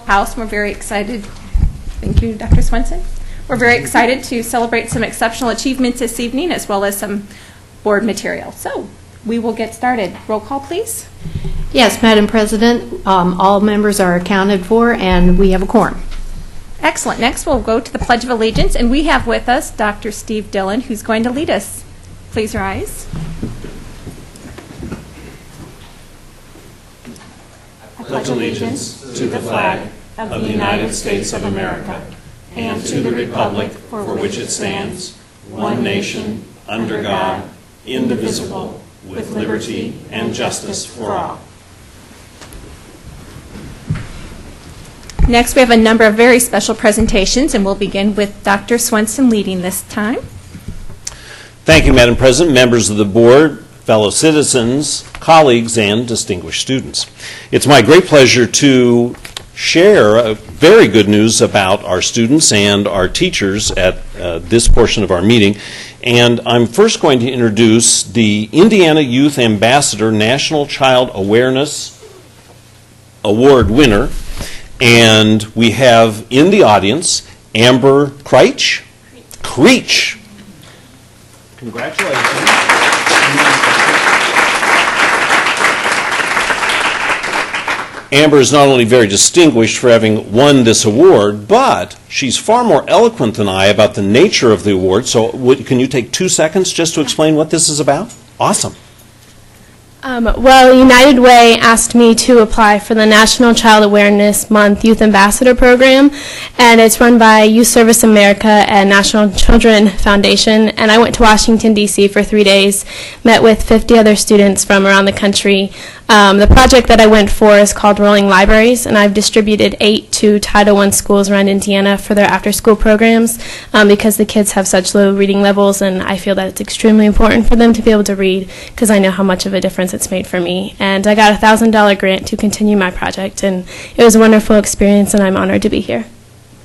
House. We're very excited. Thank you, Dr. Swenson. We're very excited to celebrate some exceptional achievements this evening as well as some board material. So we will get started. Roll call, please. Yes, Madam President, all members are accounted for and we have a quorum. Excellent. Next we'll go to the Pledge of Allegiance, and we have with us Dr. Steve Dillon, who's going to lead us. Please rise. I pledge allegiance to the flag of the United States of America and to the republic for which it stands, one nation, under God, indivisible, with liberty and justice for all. Next, we have a number of very special presentations, and we'll begin with Dr. Swenson leading this time. Thank you, Madam President, members of the board, fellow citizens, colleagues, and distinguished students. It's my great pleasure to share very good news about our students and our teachers at this portion of our meeting. And I'm first going to introduce the Indiana Youth Ambassador National Child Awareness Award winner. And we have in the audience Amber Creech. Congratulations. Amber is not only very distinguished for having won this award, but she's far more eloquent than I about the nature of the award. So can you take 2 seconds just to explain what this is about? Awesome. Well, United Way asked me to apply for the National Child Awareness Month Youth Ambassador Program, and it's run by Youth Service America and National Children Foundation. And I went to Washington, D.C. for 3 days, met with 50 other students from around the country. The project that I went for is called Rolling Libraries, and I've distributed 8 to Title I schools around Indiana for their after-school programs because the kids have such low reading levels, and I feel that it's extremely important for them to be able to read because I know how much of a difference it's made for me. And I got a $1,000 grant to continue my project, and it was a wonderful experience, and I'm honored to be here.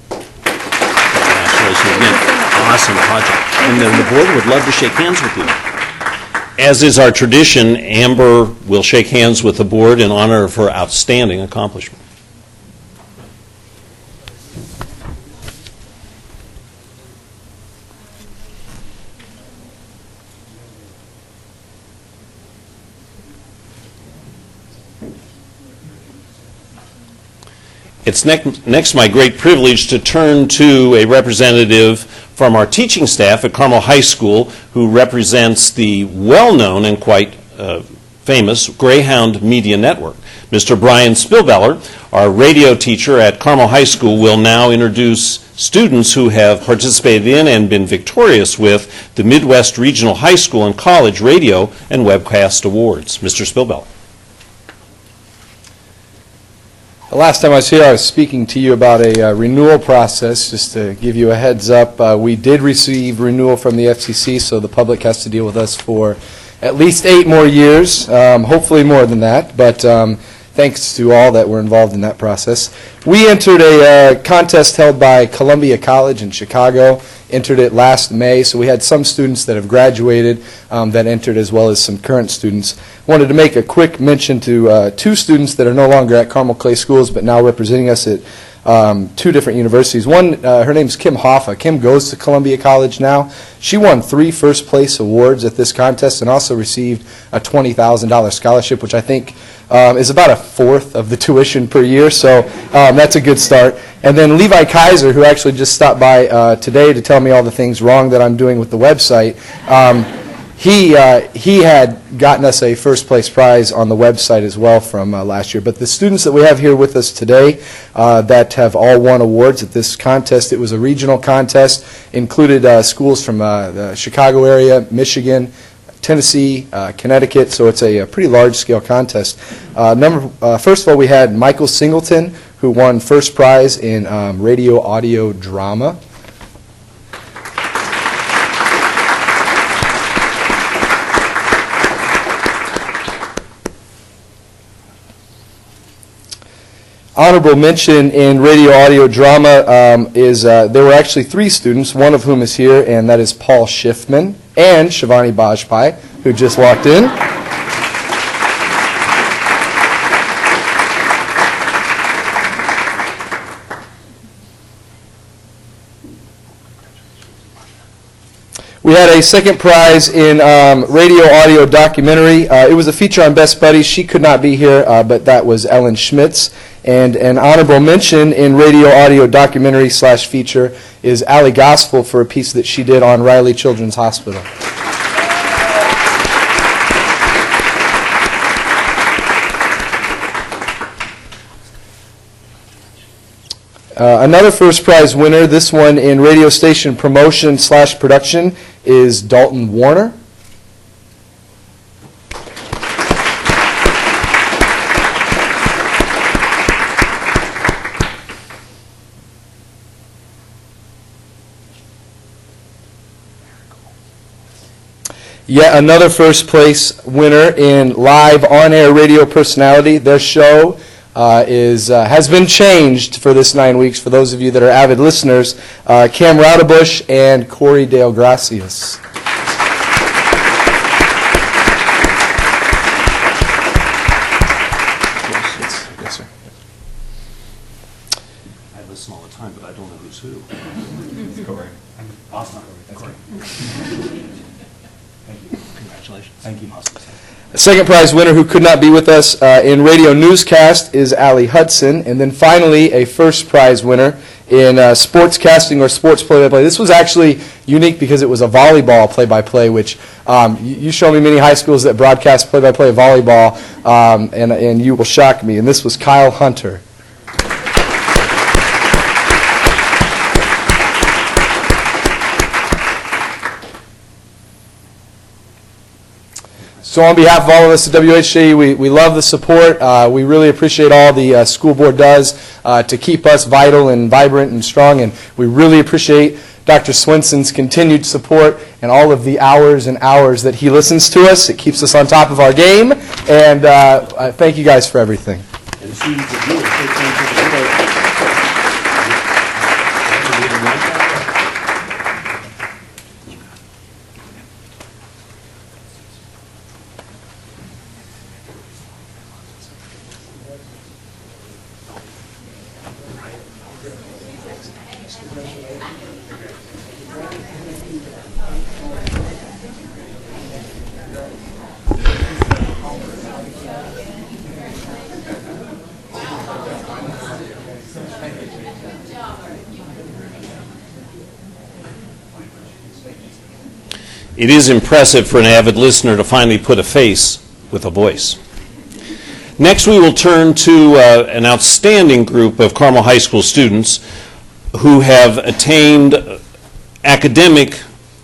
Congratulations again. Awesome project. And then the board would love to shake hands with you. As is our tradition, Amber will shake hands with the board in honor of her outstanding accomplishment. It's next my great privilege to turn to a representative from our teaching staff at Carmel High School who represents the well-known and quite famous Greyhound Media Network. Mr. Brian Spillbeller, our radio teacher at Carmel High School, will now introduce students who have participated in and been victorious with the Midwest Regional High School and College Radio and Webcast Awards. Mr. Spillbeller. The last time I was here, I was speaking to you about a renewal process. Just to give you a heads up, we did receive renewal from the FCC, so the public has to deal with us for at least 8 more years, hopefully more than that, but thanks to all that were involved in that process. We entered a contest held by Columbia College in Chicago, entered it last May, so we had some students that have graduated that entered as well as some current students. Wanted to make a quick mention to 2 students that are no longer at Carmel Clay Schools but now representing us at 2 different universities. One, her name's Kim Hoffa. Kim goes to Columbia College now. She won 3 first-place awards at this contest and also received a $20,000 scholarship, which I think is about 1/4 of the tuition per year, so that's a good start. And then Levi Kaiser, who actually just stopped by today to tell me all the things wrong that I'm doing with the website, he had gotten us a first-place prize on the website as well from last year. But the students that we have here with us today that have all won awards at this contest, it was a regional contest, included schools from the Chicago area, Michigan, Tennessee, Connecticut, so it's a pretty large-scale contest. First of all, we had Michael Singleton, who won first prize in radio audio drama. honorable mention in radio audio drama there were actually 3 students, one of whom is here, and that is Paul Schiffman and Shivani Bajpai, who just walked in. We had a second prize in radio audio documentary. It was a feature on Best Buddies. She could not be here, but that was Ellen Schmitz. And an honorable mention in radio audio documentary / feature is Allie Gospel for a piece that she did on Riley Children's Hospital. Another first prize winner, this one in radio station promotion / production, is Dalton Warner. Yet another first place winner in live on-air radio personality. Their show has been changed for this 9 weeks, for those of you that are avid listeners, Cam Raudebush and Corey Dale Gracias. Yes, sir. I listen all the time, but I don't know who's who. Corey. Awesome. Corey. Thank you. Congratulations. Thank you. Awesome. The second prize winner who could not be with us in radio newscast is Allie Hudson. And then finally, a first prize winner in sportscasting or sports play-by-play. This was actually unique because it was a volleyball play-by-play, which you show me many high schools that broadcast play-by-play volleyball, and you will shock me. And this was Kyle Hunter. So on behalf of all of us at WHJ, we love the support. We really appreciate all the school board does to keep us vital and vibrant and strong, and we really appreciate Dr. Swenson's continued support and all of the hours and hours that he listens to us. It keeps us on top of our game, and thank you guys for everything. It is impressive for an avid listener to finally put a face with a voice. Next, we will turn to an outstanding group of Carmel High School students who have attained academic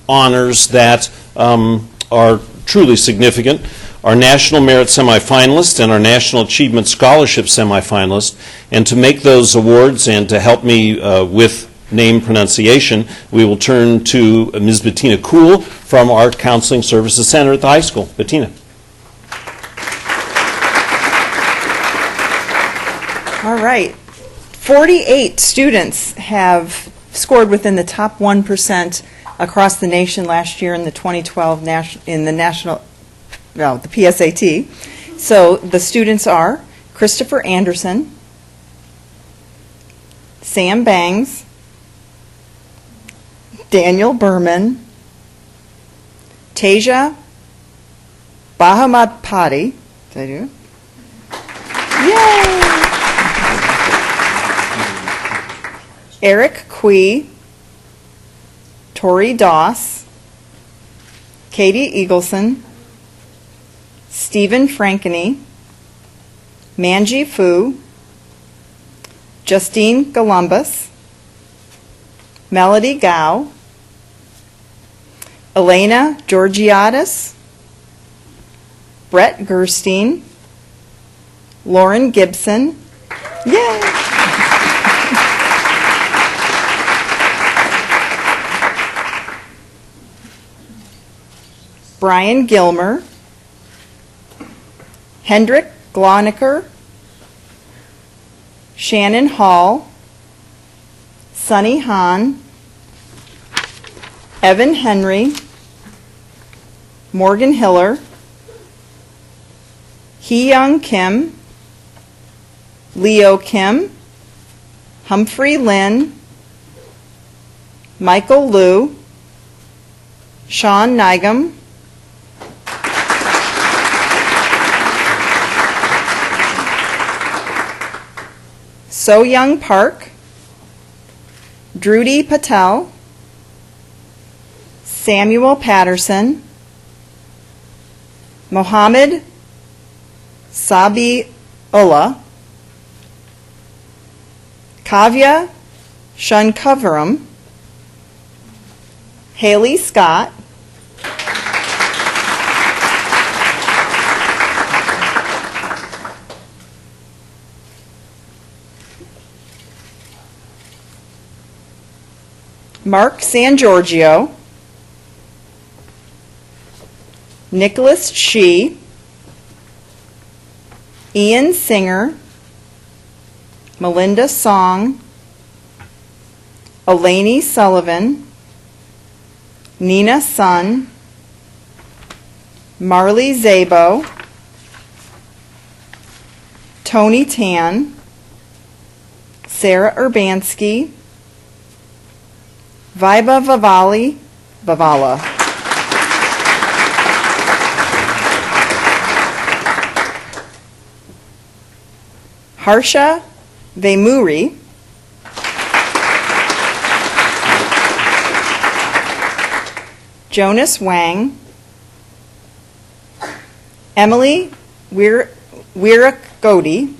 honors that are truly significant. Our National Merit Semifinalist and our National Achievement Scholarship Semifinalist. And to make those awards and to help me with name pronunciation, we will turn to Ms. Bettina Kuhl from our Counseling Services Center at the high school. Bettina. All right. 48 students have scored within the top 1% across the nation last year in the 2012 the PSAT. So the students are Christopher Anderson, Sam Bangs, Daniel Berman, Tasia Bahamadpadi. Did I do it? Yay! Eric Quee, Tori Doss, Katie Eagleson, Stephen Frankeny, Manji Fu, Justine Golumbus, Melody Gao, Elena Georgiadis, Brett Gerstein, Lauren Gibson, yay! Brian Gilmer, Hendrik Glonecker, Shannon Hall, Sunny Hahn, Evan Henry, Morgan Hiller, Hee-Young Kim, Leo Kim, Humphrey Lin, Michael Liu, Sean Nigam, So Young Park, Drudy Patel, Samuel Patterson, Mohammed Sabi Ullah, Kavya Shunkavaram, Haley Scott, Mark San Giorgio, Nicholas Shee, Ian Singer, Melinda Song, Eleni Sullivan, Nina Sun, Marley Zabo, Tony Tan, Sarah Urbanski, Viva Vavala. Harsha Vemuri, Jonas Wang, Emily Wiragodi,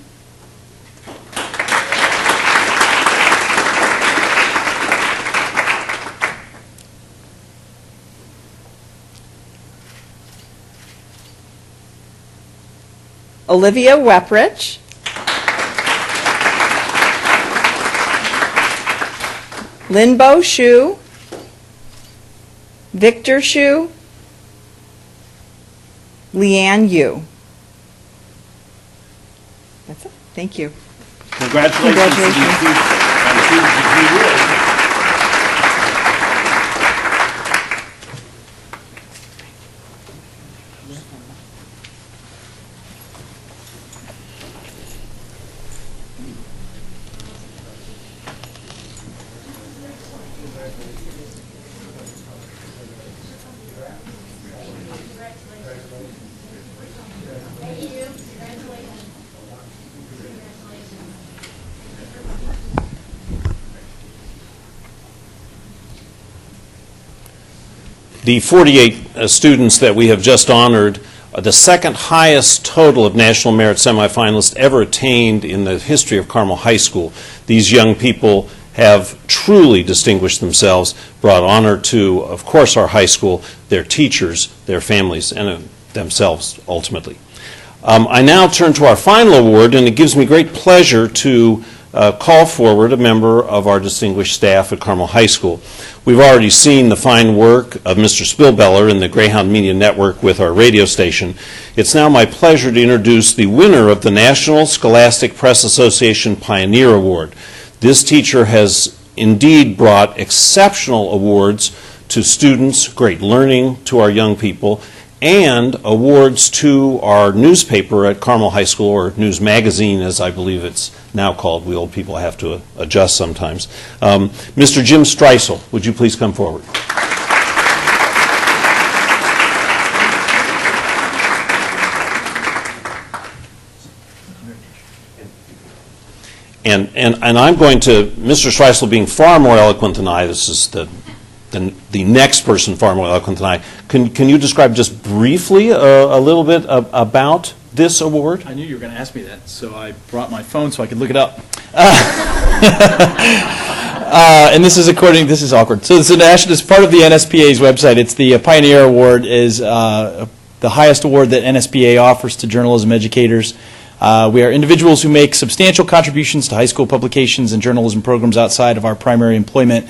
Olivia Weprich, Linbo Shu, Victor Shu, Leanne Yu. That's it. Thank you. Congratulations. Congratulations. To these students, if you would. The 48 students that we have just honored are the second highest total of National Merit semifinalists ever attained in the history of Carmel High School. These young people have truly distinguished themselves, brought honor to, of course, our high school, their teachers, their families, and themselves, ultimately. I now turn to our final award, and it gives me great pleasure to call forward a member of our distinguished staff at Carmel High School. We've already seen the fine work of Mr. Spillbeller in the Greyhound Media Network with our radio station. It's now my pleasure to introduce the winner of the National Scholastic Press Association Pioneer Award. This teacher has indeed brought exceptional awards to students, great learning to our young people, and awards to our newspaper at Carmel High School, or News Magazine, as I believe it's now called. We old people have to adjust sometimes. Mr. Jim Streisel, would you please come forward? And I'm going to, Mr. Streisel being far more eloquent than I, this is the next person far more eloquent than I. Can you describe just briefly a little bit about this award? I knew you were going to ask me that, so I brought my phone so I could look it up. And this is awkward. So it's part of the NSPA's website. It's the Pioneer Award, is the highest award that NSPA offers to journalism educators. We are individuals who make substantial contributions to high school publications and journalism programs outside of our primary employment.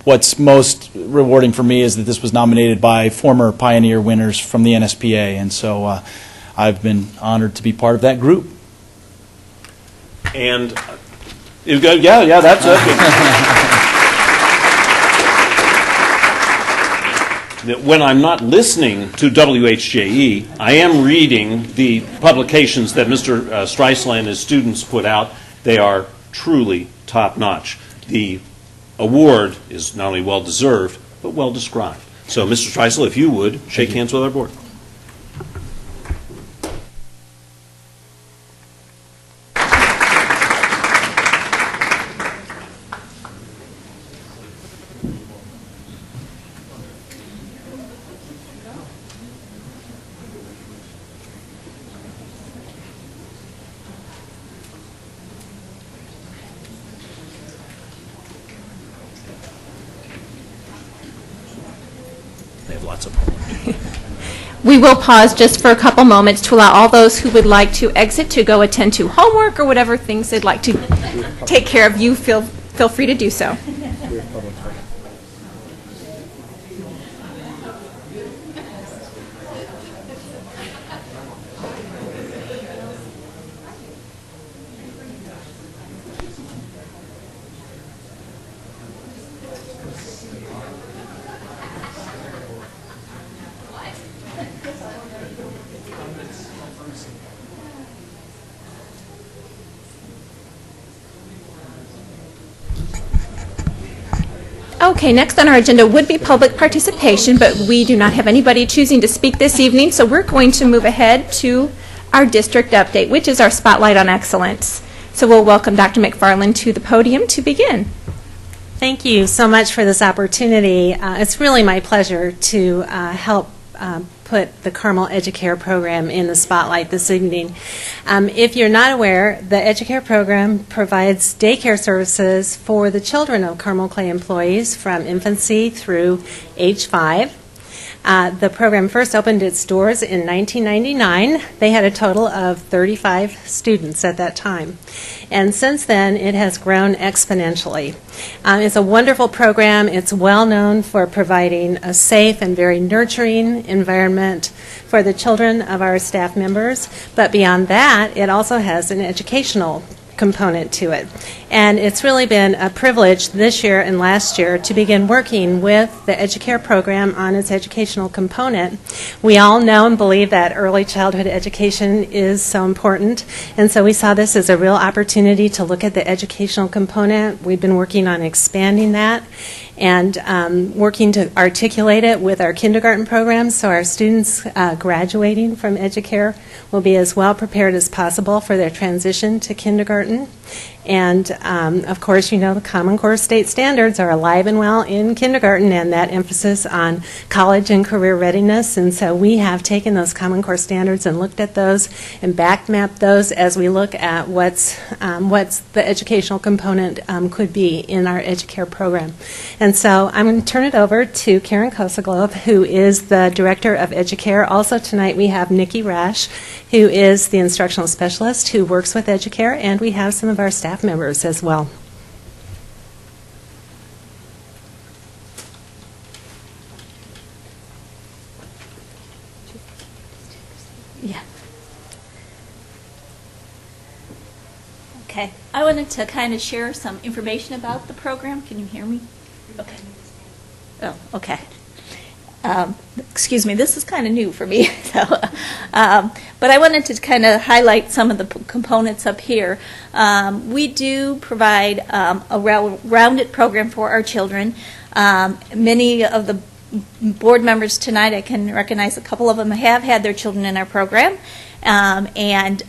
What's most rewarding for me is that this was nominated by former Pioneer winners from the NSPA, and so I've been honored to be part of that group. And, yeah, that's it. When I'm not listening to WHJE, I am reading the publications that Mr. Streisel and his students put out. They are truly top-notch. The award is not only well-deserved, but well-described. So, Mr. Streisel, if you would, shake hands with our board. They have lots of homework. We will pause just for a couple moments to allow all those who would like to exit to go attend to homework or whatever things they'd like to take care of. You feel free to do so. Okay, next on our agenda would be public participation, but we do not have anybody choosing to speak this evening, so we're going to move ahead to our district update, which is our Spotlight on Excellence. So we'll welcome Dr. McFarland to the podium to begin. Thank you so much for this opportunity. It's really my pleasure to help put the Carmel Educare program in the spotlight this evening. If you're not aware, the Educare program provides daycare services for the children of Carmel Clay employees from infancy through age 5. The program first opened its doors in 1999. They had a total of 35 students at that time. And since then, it has grown exponentially. It's a wonderful program. It's well known for providing a safe and very nurturing environment for the children of our staff members. But beyond that, it also has an educational component to it. And it's really been a privilege this year and last year to begin working with the Educare program on its educational component. We all know and believe that early childhood education is so important, and so we saw this as a real opportunity to look at the educational component. We've been working on expanding that and working to articulate it with our kindergarten programs so our students graduating from Educare will be as well prepared as possible for their transition to kindergarten. And, of course, you know the Common Core state standards are alive and well in kindergarten, and that emphasis on college and career readiness. And so we have taken those Common Core standards and looked at those and back mapped those as we look at what's the educational component could be in our Educare program. And so I'm going to turn it over to Karen Kosoglove, who is the Director of Educare. Also tonight we have Nikki Rash, who is the instructional specialist who works with Educare, and we have some of our staff members as well. Yeah. Okay. I wanted to kind of share some information about the program. Can you hear me? Okay. Oh, okay. Excuse me, this is kind of new for me. So, but I wanted to kind of highlight some of the components up here. We do provide a rounded program for our children. Many of the board members tonight, I can recognize a couple of them have had their children in our program. And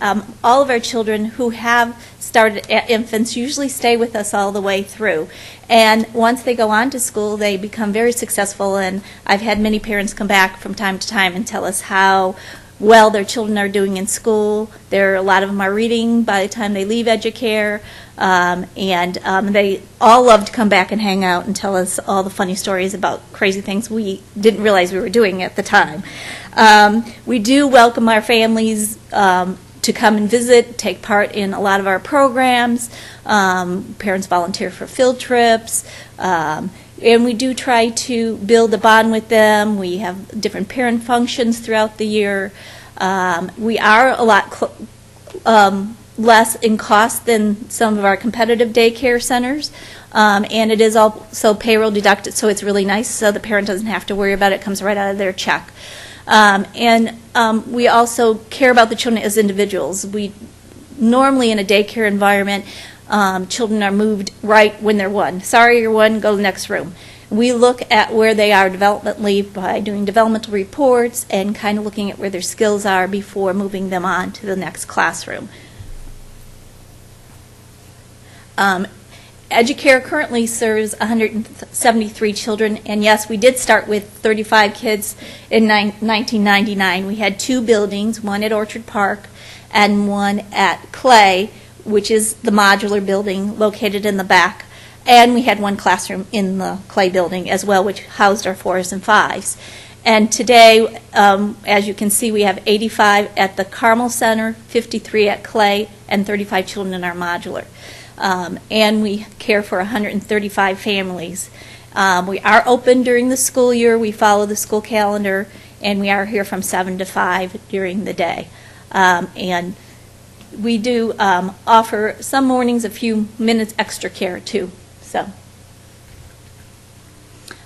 all of our children who have started at infants usually stay with us all the way through. And once they go on to school, they become very successful. And I've had many parents come back from time to time and tell us how well their children are doing in school. A lot of them are reading by the time they leave Educare. They all love to come back and hang out and tell us all the funny stories about crazy things we didn't realize we were doing at the time. We do welcome our families to come and visit, take part in a lot of our programs. Parents volunteer for field trips. And we do try to build a bond with them. We have different parent functions throughout the year. We are a lot less in cost than some of our competitive daycare centers. And it is also payroll deducted, so it's really nice, so the parent doesn't have to worry about it. It comes right out of their check. We also care about the children as individuals. Normally in a daycare environment, children are moved right when they're one. Sorry, you're one, go to the next room. We look at where they are developmentally by doing developmental reports and kind of looking at where their skills are before moving them on to the next classroom. Educare currently serves 173 children, and yes, we did start with 35 kids in 1999. We had 2 buildings, one at Orchard Park and one at Clay, which is the modular building located in the back. And we had 1 classroom in the Clay building as well, which housed our 4s and 5s. And today, as you can see, we have 85 at the Carmel Center, 53 at Clay, and 35 children in our modular. And we care for 135 families. We are open during the school year. We follow the school calendar, and we are here from 7 to 5 during the day. And we do offer some mornings a few minutes extra care, too.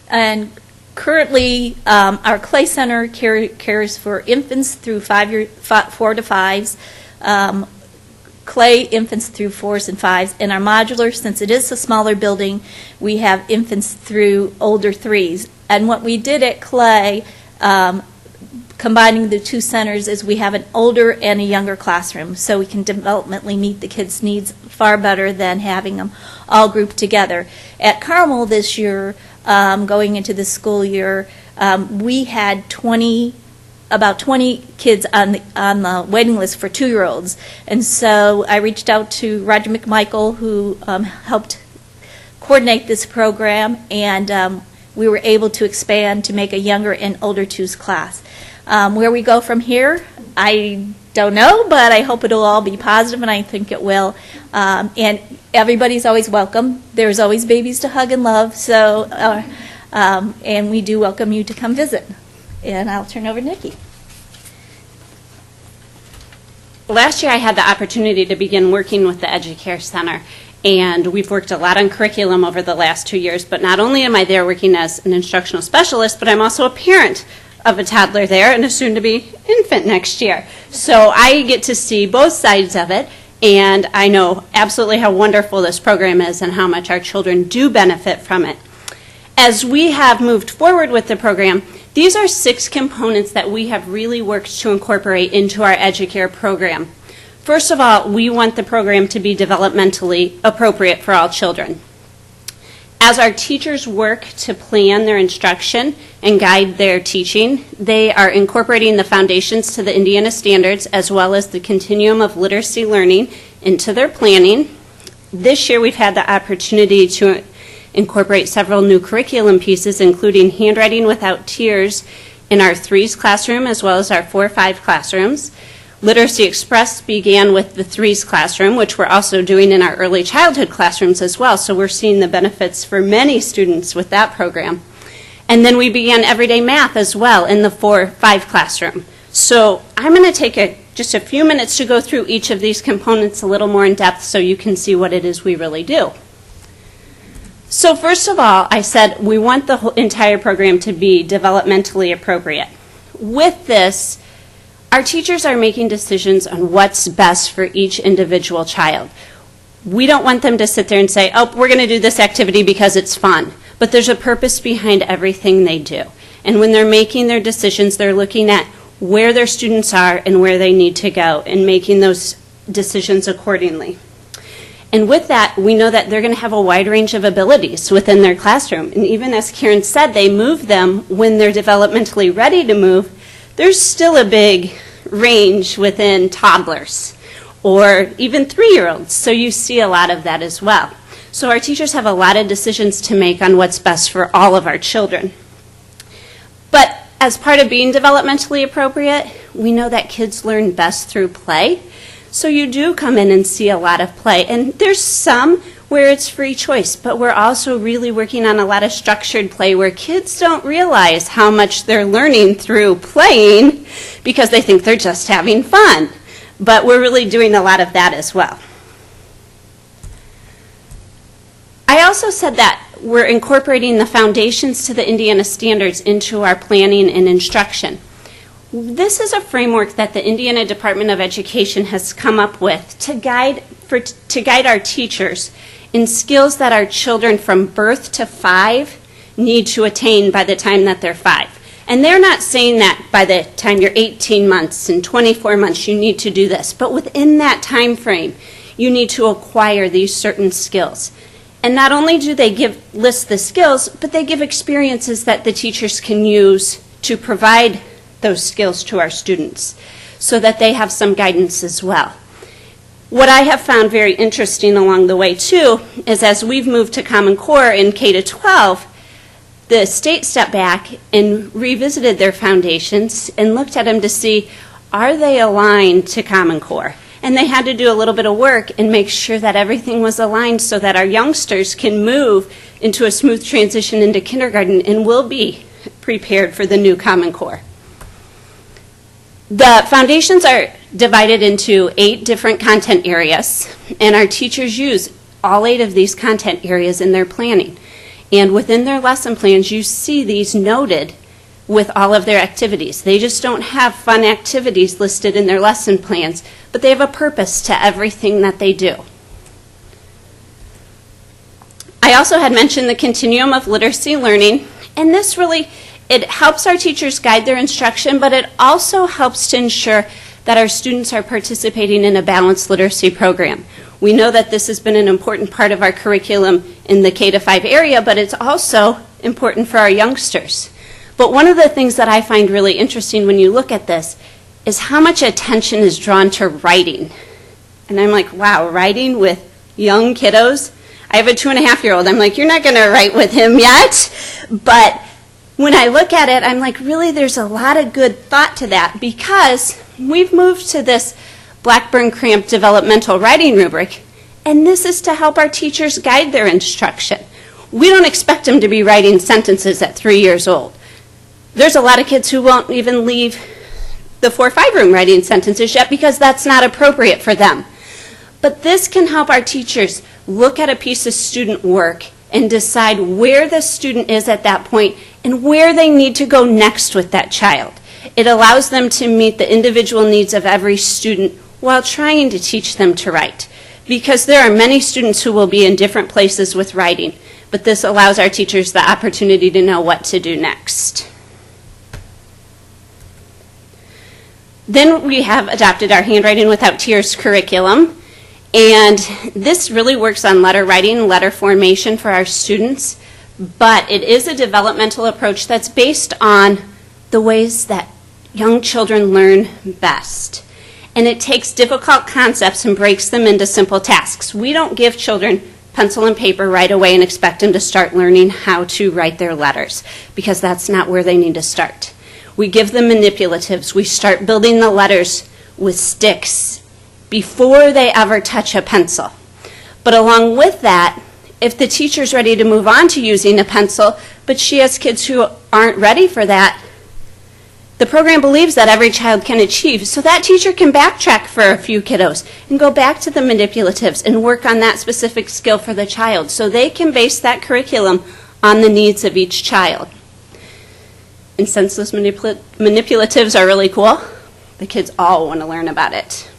And currently, our Clay Center cares for infants through 4 to 5s, Clay infants through 4s and 5s, and our modular, since it is a smaller building, we have infants through older 3s. And what we did at Clay, combining the 2 centers, is we have an older and a younger classroom, so we can developmentally meet the kids' needs far better than having them all grouped together. At Carmel this year, going into the school year, we had about 20 kids on the waiting list for 2-year-olds. And so I reached out to Roger McMichael, who helped coordinate this program, and we were able to expand to make a younger and older 2s class. Where we go from here, I don't know, but I hope it'll all be positive, and I think it will. And everybody's always welcome. There's always babies to hug and love, so and we do welcome you to come visit. And I'll turn over to Nikki. Last year I had the opportunity to begin working with the Educare Center, and we've worked a lot on curriculum over the last 2 years, but not only am I there working as an instructional specialist, but I'm also a parent of a toddler there and a soon-to-be infant next year. So I get to see both sides of it, and I know absolutely how wonderful this program is and how much our children do benefit from it. As we have moved forward with the program, these are 6 components that we have really worked to incorporate into our Educare program. First of all, we want the program to be developmentally appropriate for all children. As our teachers work to plan their instruction and guide their teaching, they are incorporating the foundations to the Indiana standards as well as the continuum of literacy learning into their planning. This year we've had the opportunity to incorporate several new curriculum pieces, including handwriting without tears in our 3s classroom as well as our 4-5 classrooms. Literacy Express began with the 3s classroom, which we're also doing in our early childhood classrooms as well, so we're seeing the benefits for many students with that program. And then we began everyday math as well in the 4-5 classroom. So I'm going to take just a few minutes to go through each of these components a little more in depth so you can see what it is we really do. So first of all, I said we want the whole entire program to be developmentally appropriate. With this, our teachers are making decisions on what's best for each individual child. We don't want them to sit there and say, oh, we're going to do this activity because it's fun. But there's a purpose behind everything they do. And when they're making their decisions, they're looking at where their students are and where they need to go and making those decisions accordingly. And with that, we know that they're going to have a wide range of abilities within their classroom. And even as Karen said, they move them when they're developmentally ready to move. There's still a big range within toddlers or even 3-year-olds, so you see a lot of that as well. So our teachers have a lot of decisions to make on what's best for all of our children. But as part of being developmentally appropriate, we know that kids learn best through play. So you do come in and see a lot of play. And there's some where it's free choice, but we're also really working on a lot of structured play where kids don't realize how much they're learning through playing because they think they're just having fun. but we're really doing a lot of that as well. I also said that we're incorporating the foundations to the Indiana standards into our planning and instruction. This is a framework that the Indiana Department of Education has come up with to guide our teachers in skills that our children from birth to 5 need to attain by the time that they're 5. And they're not saying that by the time you're 18 months and 24 months you need to do this, but within that time frame you need to acquire these certain skills. And not only do they list the skills, but they give experiences that the teachers can use to provide those skills to our students so that they have some guidance as well. What I have found very interesting along the way too is as we've moved to Common Core in K-12, the state stepped back and revisited their foundations and looked at them to see, are they aligned to Common Core? And they had to do a little bit of work and make sure that everything was aligned so that our youngsters can move into a smooth transition into kindergarten and will be prepared for the new Common Core. The foundations are divided into 8 different content areas, and our teachers use all 8 of these content areas in their planning. And within their lesson plans, you see these noted with all of their activities. They just don't have fun activities listed in their lesson plans, but they have a purpose to everything that they do. I also had mentioned the continuum of literacy learning, and this really, it helps our teachers guide their instruction, but it also helps to ensure that our students are participating in a balanced literacy program. We know that this has been an important part of our curriculum in the K-5 area, but it's also important for our youngsters. But one of the things that I find really interesting when you look at this is how much attention is drawn to writing. And I'm like, wow, writing with young kiddos? I have a 2.5-year-old. I'm like, you're not going to write with him yet. But when I look at it, I'm like, really, there's a lot of good thought to that because we've moved to this Blackburn Cramp developmental writing rubric, and this is to help our teachers guide their instruction. We don't expect them to be writing sentences at 3 years old. There's a lot of kids who won't even leave the 4-5 room writing sentences yet because that's not appropriate for them. But this can help our teachers look at a piece of student work and decide where the student is at that point and where they need to go next with that child. It allows them to meet the individual needs of every student while trying to teach them to write. Because there are many students who will be in different places with writing, but this allows our teachers the opportunity to know what to do next. Then we have adopted our Handwriting Without Tears curriculum, and this really works on letter writing, letter formation for our students, but it is a developmental approach that's based on the ways that young children learn best. And it takes difficult concepts and breaks them into simple tasks. We don't give children pencil and paper right away and expect them to start learning how to write their letters, because that's not where they need to start. We give them manipulatives. We start building the letters with sticks before they ever touch a pencil. But along with that, if the teacher's ready to move on to using a pencil, but she has kids who aren't ready for that, the program believes that every child can achieve, so that teacher can backtrack for a few kiddos and go back to the manipulatives and work on that specific skill for the child, so they can base that curriculum on the needs of each child. And since those manipulatives are really cool, the kids all want to learn about it.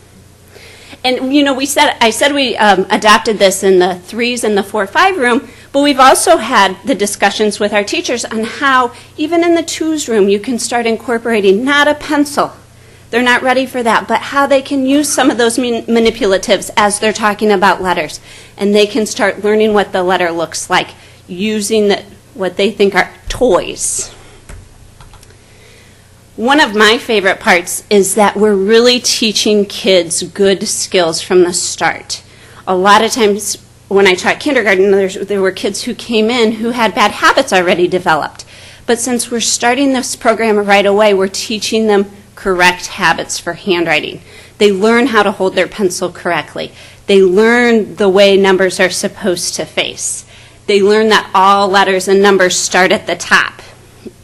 And you know, I said we adopted this in the 3s and the 4-5 room, but we've also had the discussions with our teachers on how, even in the 2s room, you can start incorporating not a pencil. They're not ready for that, but how they can use some of those manipulatives as they're talking about letters. And they can start learning what the letter looks like using what they think are toys. One of my favorite parts is that we're really teaching kids good skills from the start. A lot of times when I taught kindergarten, there were kids who came in who had bad habits already developed. But since we're starting this program right away, we're teaching them correct habits for handwriting. They learn how to hold their pencil correctly. They learn the way numbers are supposed to face. They learn that all letters and numbers start at the top.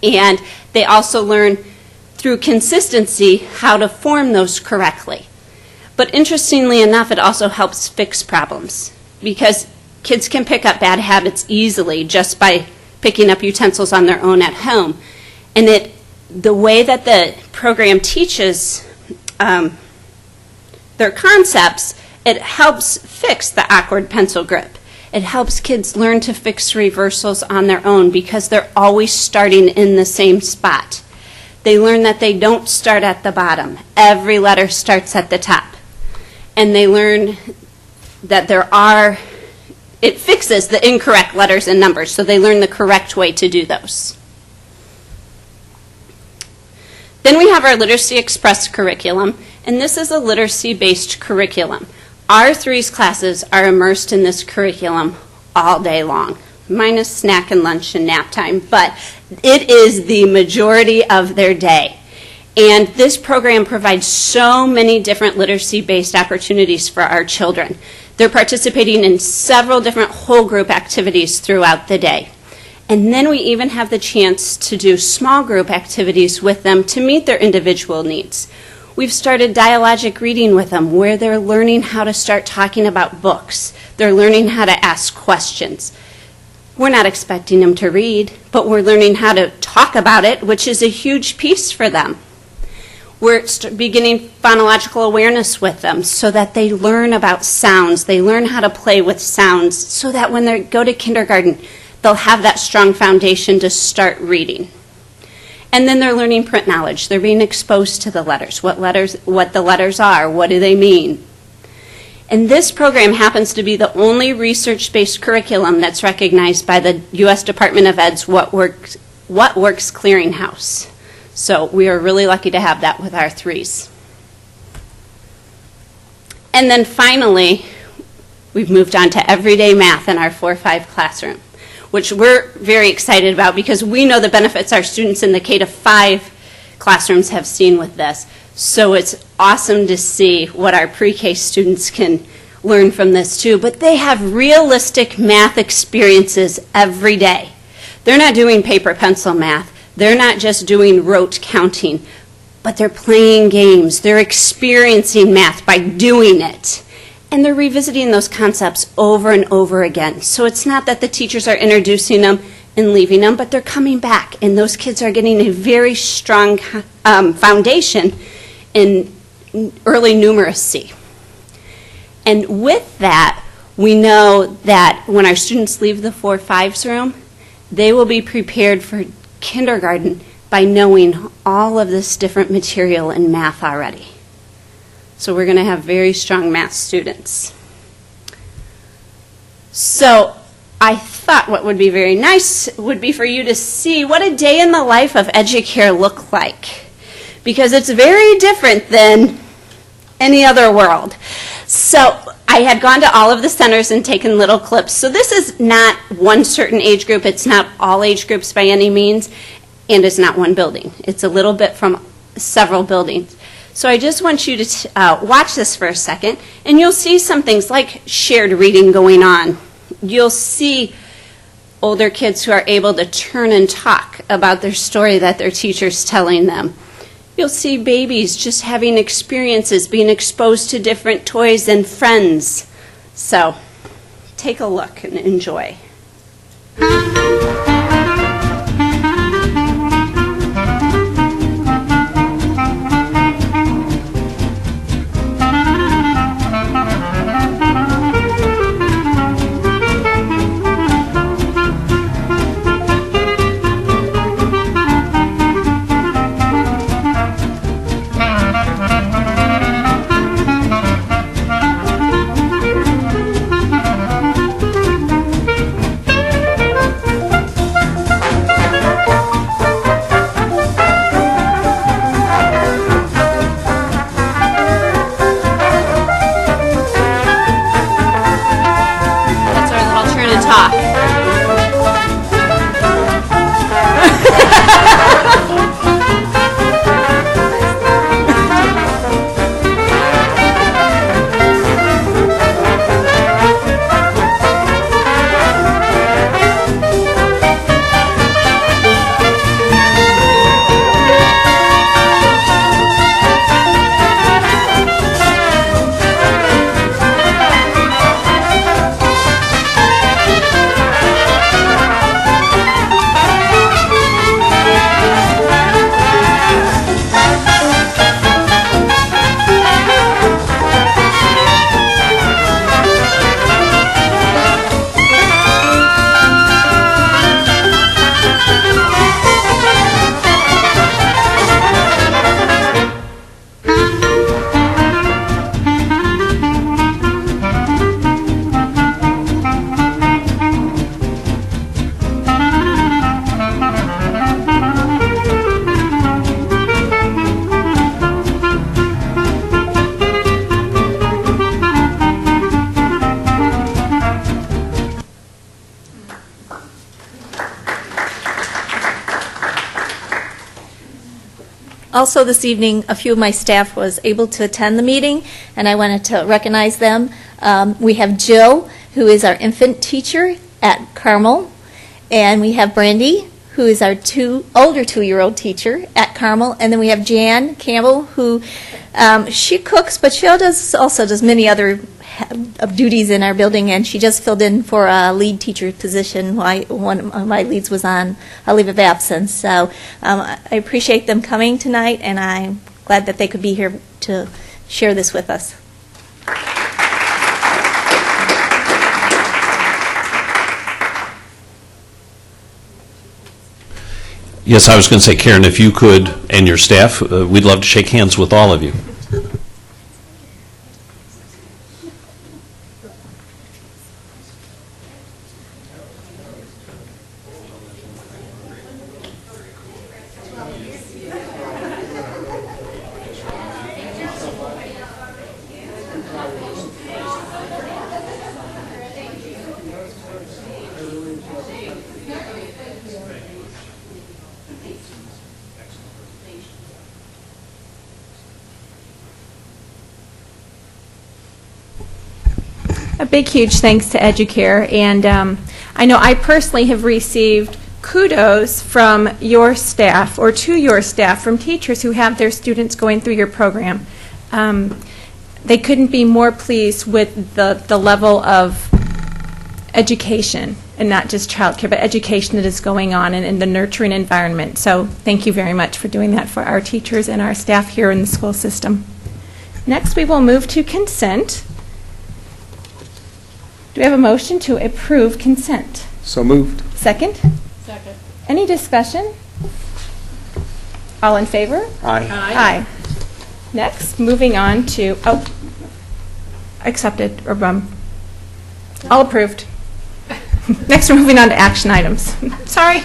And they also learn through consistency how to form those correctly. But interestingly enough, it also helps fix problems because kids can pick up bad habits easily just by picking up utensils on their own at home. And the way that the program teaches their concepts, it helps fix the awkward pencil grip. It helps kids learn to fix reversals on their own because they're always starting in the same spot. They learn that they don't start at the bottom. Every letter starts at the top. And they learn that it fixes the incorrect letters and numbers, so they learn the correct way to do those. Then we have our Literacy Express curriculum, and this is a literacy-based curriculum. Our threes classes are immersed in this curriculum all day long, minus snack and lunch and nap time, but it is the majority of their day. And this program provides so many different literacy-based opportunities for our children. They're participating in several different whole group activities throughout the day. And then we even have the chance to do small group activities with them to meet their individual needs. We've started dialogic reading with them where they're learning how to start talking about books. They're learning how to ask questions. We're not expecting them to read, but we're learning how to talk about it, which is a huge piece for them. We're beginning phonological awareness with them so that they learn about sounds. They learn how to play with sounds so that when they go to kindergarten, they'll have that strong foundation to start reading. And then they're learning print knowledge. They're being exposed to the letters, what the letters are, what do they mean. And this program happens to be the only research-based curriculum that's recognized by the U.S. Department of Ed's What Works Clearinghouse. So we are really lucky to have that with our threes. And then finally, we've moved on to everyday math in our 4-5 classroom, which we're very excited about because we know the benefits our students in the K-5 classrooms have seen with this. So it's awesome to see what our pre-K students can learn from this too. But they have realistic math experiences every day. They're not doing paper pencil math. They're not just doing rote counting, but they're playing games. They're experiencing math by doing it. And they're revisiting those concepts over and over again. So it's not that the teachers are introducing them and leaving them, but they're coming back. And those kids are getting a very strong foundation in early numeracy. And with that, we know that when our students leave the 4-5s room, they will be prepared for kindergarten by knowing all of this different material in math already. So we're going to have very strong math students. So I thought what would be very nice would be for you to see what a day in the life of EduCare look like, because it's very different than any other world. So I had gone to all of the centers and taken little clips. So this is not one certain age group. It's not all age groups by any means, and it's not one building. It's a little bit from several buildings. So I just want you to watch this for a second, and you'll see some things like shared reading going on. You'll see older kids who are able to turn and talk about their story that their teacher's telling them. You'll see babies just having experiences, being exposed to different toys and friends. So take a look and enjoy. Also this evening, a few of my staff was able to attend the meeting, and I wanted to recognize them. We have Jill, who is our infant teacher at Carmel, and we have Brandy, who is our older 2-year-old teacher at Carmel, and then we have Jan Campbell, who she cooks, but she also does many other duties in our building, and she just filled in for a lead teacher position. One of my leads was on a leave of absence. So I appreciate them coming tonight, and I'm glad that they could be here to share this with us. Yes, I was going to say, Karen, if you could, and your staff, we'd love to shake hands with all of you. A big, huge thanks to Educare, and I know I personally have received kudos from your staff, or to your staff, from teachers who have their students going through your program. They couldn't be more pleased with the level of education, and not just childcare, but education that is going on in the nurturing environment. So thank you very much for doing that for our teachers and our staff here in the school system. Next, we will move to consent. Do we have a motion to approve consent? So moved. Second? Second. Any discussion? All in favor? Aye. Aye. Next, moving on to, accepted, or all approved. Next, we're moving on to action items. Sorry.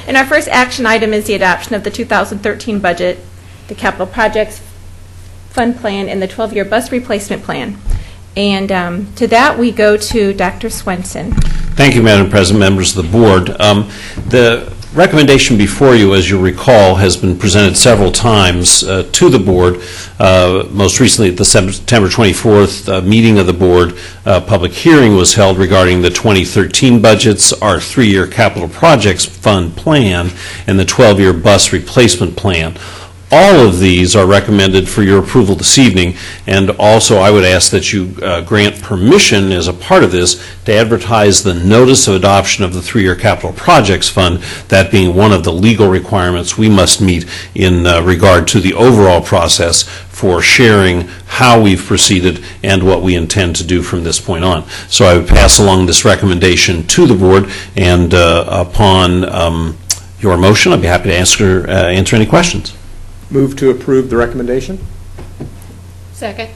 And our first action item is the adoption of the 2013 budget, the capital projects fund plan, and the 12-year bus replacement plan. And to that, we go to Dr. Swenson. Thank you, Madam President, members of the board. The recommendation before you, as you recall, has been presented several times to the board. Most recently, at the September 24th meeting of the board, public hearing was held regarding the 2013 budgets, our 3-year capital projects fund plan, and the 12-year bus replacement plan. All of these are recommended for your approval this evening, and also I would ask that you grant permission as a part of this to advertise the notice of adoption of the 3-year capital projects fund, that being one of the legal requirements we must meet in regard to the overall process for sharing how we've proceeded and what we intend to do from this point on. So I would pass along this recommendation to the board, and upon your motion, I'd be happy to answer any questions. Move to approve the recommendation. Second.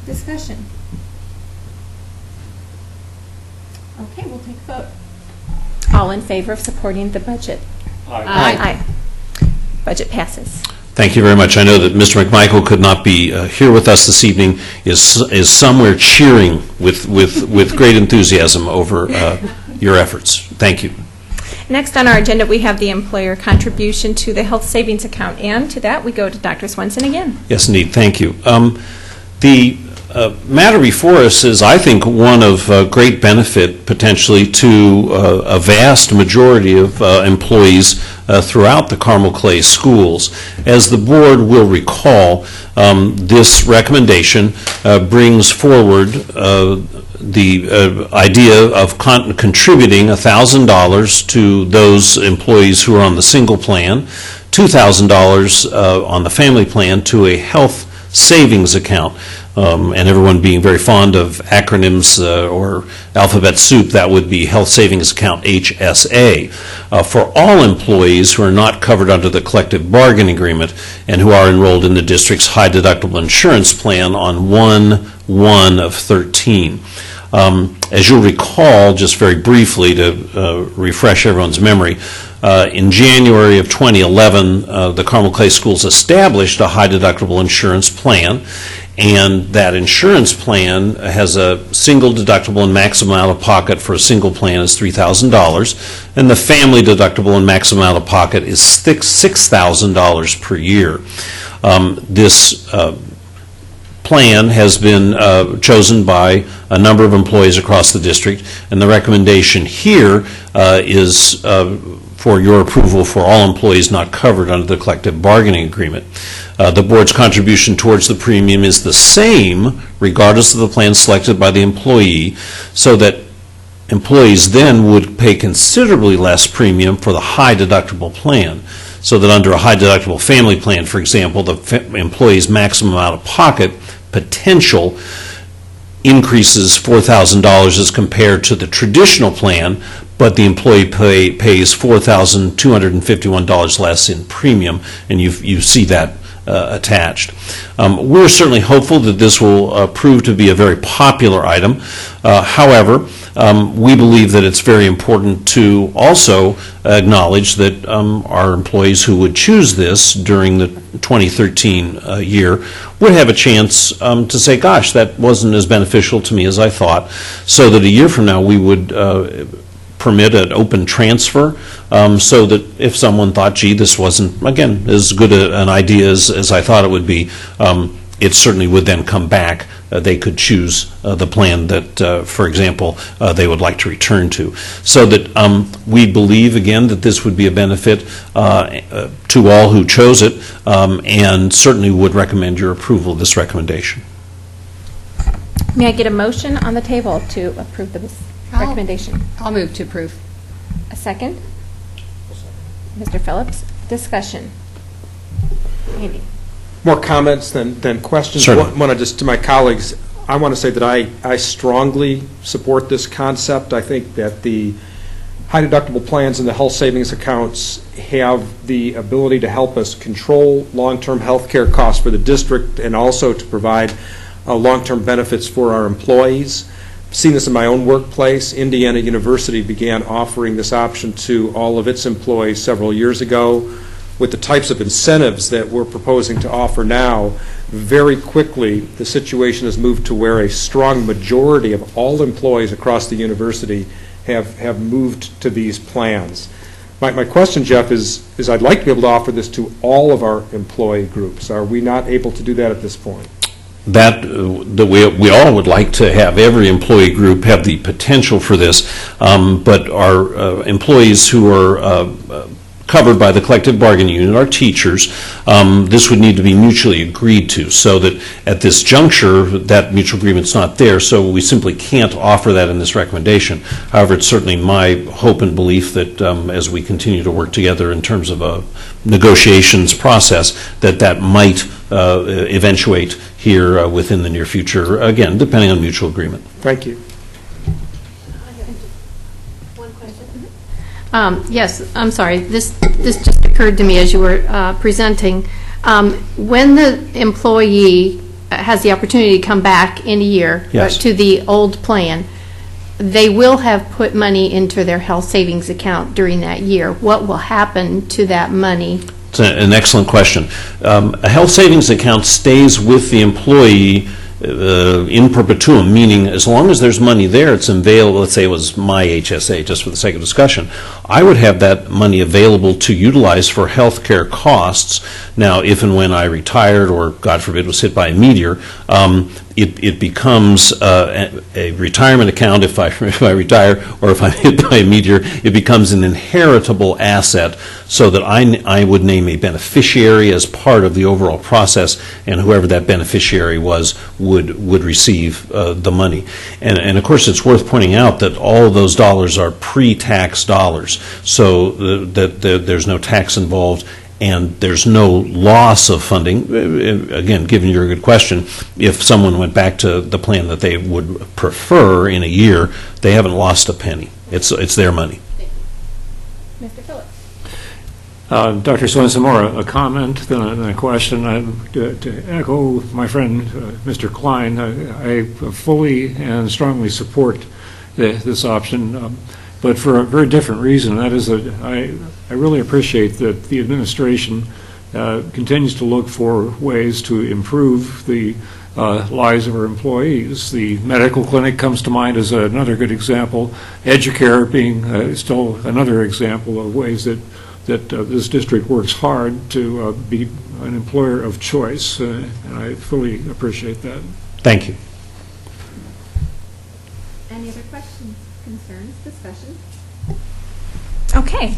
Discussion. Okay, we'll take a vote. All in favor of supporting the budget? Aye. Aye. Budget passes. Thank you very much. I know that Mr. McMichael could not be here with us this evening, is somewhere cheering with great enthusiasm over your efforts. Thank you. Next on our agenda, we have the employer contribution to the health savings account, and to that, we go to Dr. Swenson again. Yes, indeed. Thank you. The matter before us is, I think, one of great benefit potentially to a vast majority of employees throughout the Carmel Clay schools. As the board will recall, this recommendation brings forward the idea of contributing $1,000 to those employees who are on the single plan, $2,000 on the family plan to a health savings account. And everyone being very fond of acronyms or alphabet soup, that would be Health Savings Account, HSA, for all employees who are not covered under the collective bargaining agreement and who are enrolled in the district's high deductible insurance plan on 1/1/13. As you'll recall, just very briefly to refresh everyone's memory, in January of 2011, the Carmel Clay Schools established a high deductible insurance plan, And that insurance plan has a single deductible and maximum out-of-pocket for a single plan is $3,000, and the family deductible and maximum out-of-pocket is $6,000 per year. This plan has been chosen by a number of employees across the district, and the recommendation here is for your approval for all employees not covered under the collective bargaining agreement. The board's contribution towards the premium is the same regardless of the plan selected by the employee, so that employees then would pay considerably less premium for the high deductible plan. So that under a high deductible family plan, for example, the employee's maximum out-of-pocket potential increases $4,000 as compared to the traditional plan, but the employee pays $4,251 less in premium, and you see that attached. We're certainly hopeful that this will prove to be a very popular item. However, we believe that it's very important to also acknowledge that our employees who would choose this during the 2013 year would have a chance to say, gosh, that wasn't as beneficial to me as I thought, so that a year from now we would permit an open transfer, so that if someone thought, gee, this wasn't, again, as good an idea as I thought it would be, it certainly would then come back. They could choose the plan that, for example, they would like to return to. So that we believe, again, that this would be a benefit to all who chose it, and certainly would recommend your approval of this recommendation. May I get a motion on the table to approve this recommendation? I'll move to approve. A second? Mr. Phillips, discussion. Andy? More comments than questions. Just to my colleagues, I want to say that I strongly support this concept. I think that the high deductible plans and the health savings accounts have the ability to help us control long-term health care costs for the district, and also to provide long-term benefits for our employees. I've seen this in my own workplace. Indiana University began offering this option to all of its employees several years ago. With the types of incentives that we're proposing to offer now, very quickly the situation has moved to where a strong majority of all employees across the university have moved to these plans. My question, Jeff, is I'd like to be able to offer this to all of our employee groups. Are we not able to do that at this point? That we all would like to have every employee group have the potential for this, but our employees who are covered by the collective bargaining unit, our teachers, this would need to be mutually agreed to, so that at this juncture that mutual agreement's not there, so we simply can't offer that in this recommendation. However, it's certainly my hope and belief that as we continue to work together in terms of a negotiations process, that might eventuate here within the near future, again, depending on mutual agreement. Thank you. Yes, I'm sorry. This just occurred to me as you were presenting. When the employee has the opportunity to come back in a year to the old plan, they will have put money into their health savings account during that year. What will happen to that money? It's an excellent question. A health savings account stays with the employee in perpetuum, meaning as long as there's money there, it's available. Let's say it was my HSA, just for the sake of discussion. I would have that money available to utilize for health care costs. Now, if and when I retired, or God forbid was hit by a meteor, it becomes a retirement account if I retire, or if I'm hit by a meteor, it becomes an inheritable asset, so that I would name a beneficiary as part of the overall process, and whoever that beneficiary was would receive the money. And of course, it's worth pointing out that all of those dollars are pre-tax dollars, so that there's no tax involved, and there's no loss of funding. Again, given your good question, if someone went back to the plan that they would prefer in a year, they haven't lost a penny. It's their money. Mr. Phillips. Dr. Swenson-Moore, a comment, then a question. To echo my friend, Mr. Klein, I fully and strongly support this option, but for a very different reason. That is that I really appreciate that the administration continues to look for ways to improve the lives of our employees. The medical clinic comes to mind as another good example. Educare being still another example of ways that this district works hard to be an employer of choice, and I fully appreciate that. Thank you. Any other questions, concerns, discussion? Okay.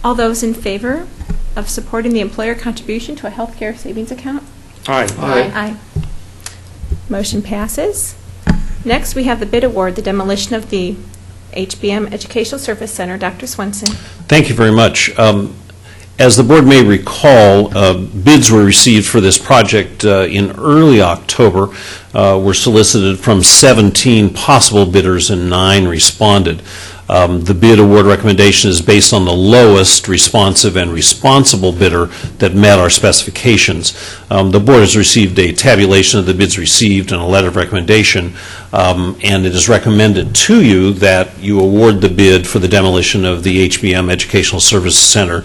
All those in favor of supporting the employer contribution to a healthcare savings account? Aye. Aye. Motion passes. Next, we have the bid award, the demolition of the HBM Educational Service Center. Dr. Swenson. Thank you very much. As the board may recall, bids were received for this project in early October, were solicited from 17 possible bidders and 9 responded. The bid award recommendation is based on the lowest responsive and responsible bidder that met our specifications. The board has received a tabulation of the bids received and a letter of recommendation, and it is recommended to you that you award the bid for the demolition of the HBM Educational Services Center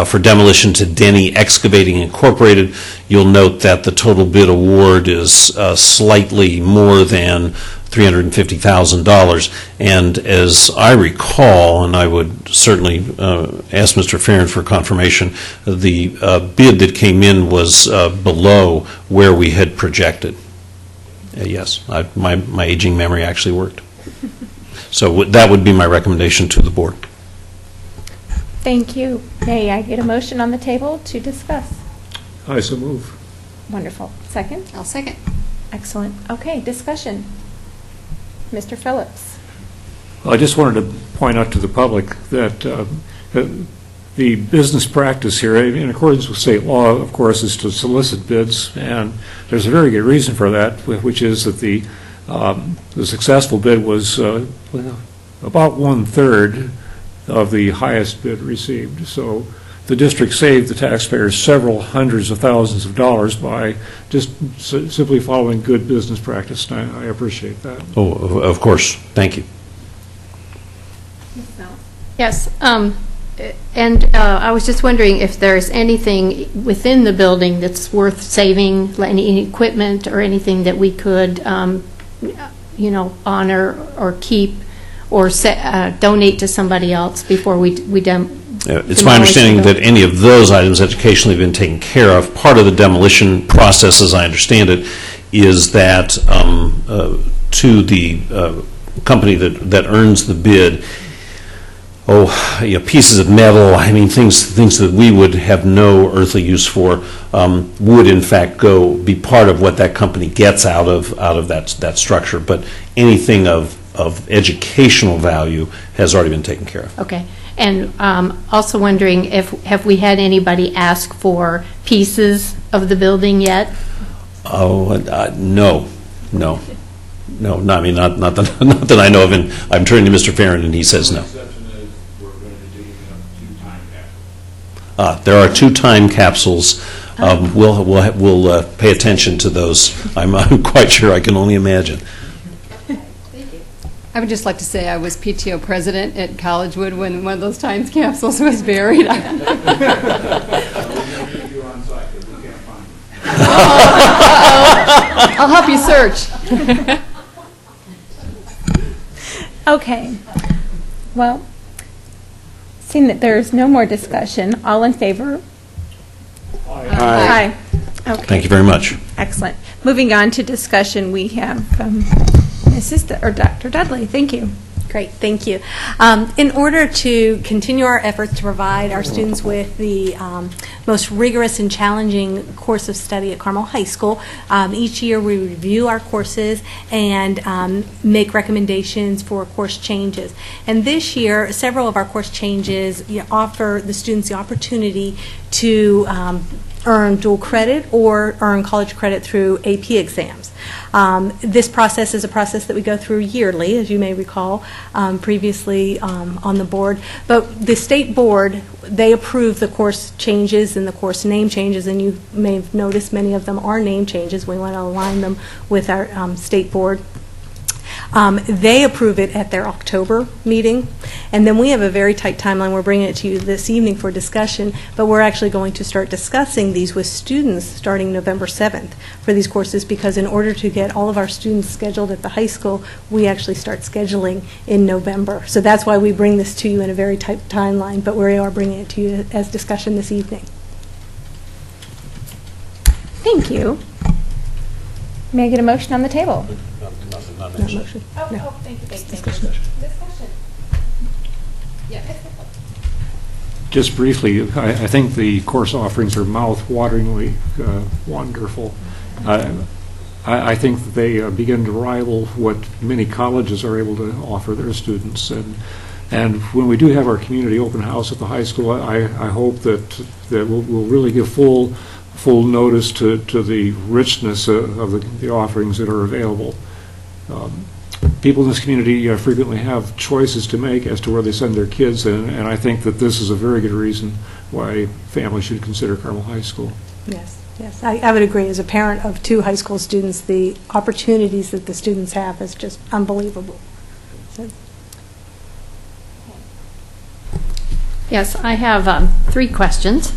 for demolition to Denny Excavating Incorporated. You'll note that the total bid award is slightly more than $350,000. And as I recall, and I would certainly ask Mr. Farron for confirmation, the bid that came in was below where we had projected. Yes, my aging memory actually worked. So that would be my recommendation to the board. Thank you. May I get a motion on the table to discuss? I so move. Wonderful. Second? I'll second. Excellent. Okay, discussion. Mr. Phillips. Well, I just wanted to point out to the public that the business practice here, in accordance with state law, of course, is to solicit bids, and there's a very good reason for that, which is that the successful bid was about 1/3 of the highest bid received. So the district saved the taxpayers several hundreds of thousands of dollars by just simply following good business practice, and I appreciate that. Oh, of course. Thank you. Yes, and I was just wondering if there's anything within the building that's worth saving, any equipment or anything that we could, honor or keep or donate to somebody else before we It's my understanding that any of those items educationally have been taken care of. Part of the demolition process, as I understand it, is that to the company that earns the bid, pieces of metal, things that we would have no earthly use for would in fact be part of what that company gets out of that structure. But anything of educational value has already been taken care of. Okay. And also wondering have we had anybody ask for pieces of the building yet? Oh, no. Not that I know of, and I'm turning to Mr. Farron, and he says no. There are 2 time capsules. We'll pay attention to those. I'm quite sure. I can only imagine. I would just like to say I was PTO president at Collegewood when one of those times capsules was buried. I'll help you search. Okay. Well, seeing that there's no more discussion, all in favor? Aye. Okay. Thank you very much. Excellent. Moving on to discussion, we have Dr. Dudley. Thank you. Great, thank you. In order to continue our efforts to provide our students with the most rigorous and challenging course of study at Carmel High School, each year we review our courses and make recommendations for course changes. And this year, several of our course changes offer the students the opportunity to earn dual credit or earn college credit through AP exams. This process is a process that we go through yearly, as you may recall, previously on the board. But the state board, they approve the course changes and the course name changes, and you may have noticed many of them are name changes. We want to align them with our state board. They approve it at their October meeting, and then we have a very tight timeline. We're bringing it to you this evening for discussion, but we're actually going to start discussing these with students starting November 7th for these courses, because in order to get all of our students scheduled at the high school, we actually start scheduling in November. So that's why we bring this to you in a very tight timeline, but we are bringing it to you as discussion this evening. Thank you. May I get a motion on the table? Not motion. No. Thank you. Discussion. Just briefly, I think the course offerings are mouth-wateringly wonderful. I think that they begin to rival what many colleges are able to offer their students. And when we do have our community open house at the high school, I hope that we'll really give full notice to the richness of the offerings that are available. People in this community frequently have choices to make as to where they send their kids, and I think that this is a very good reason why families should consider Carmel High School. Yes, yes, I would agree. As a parent of 2 high school students, the opportunities that the students have is just unbelievable. So. Yes, I have 3 questions.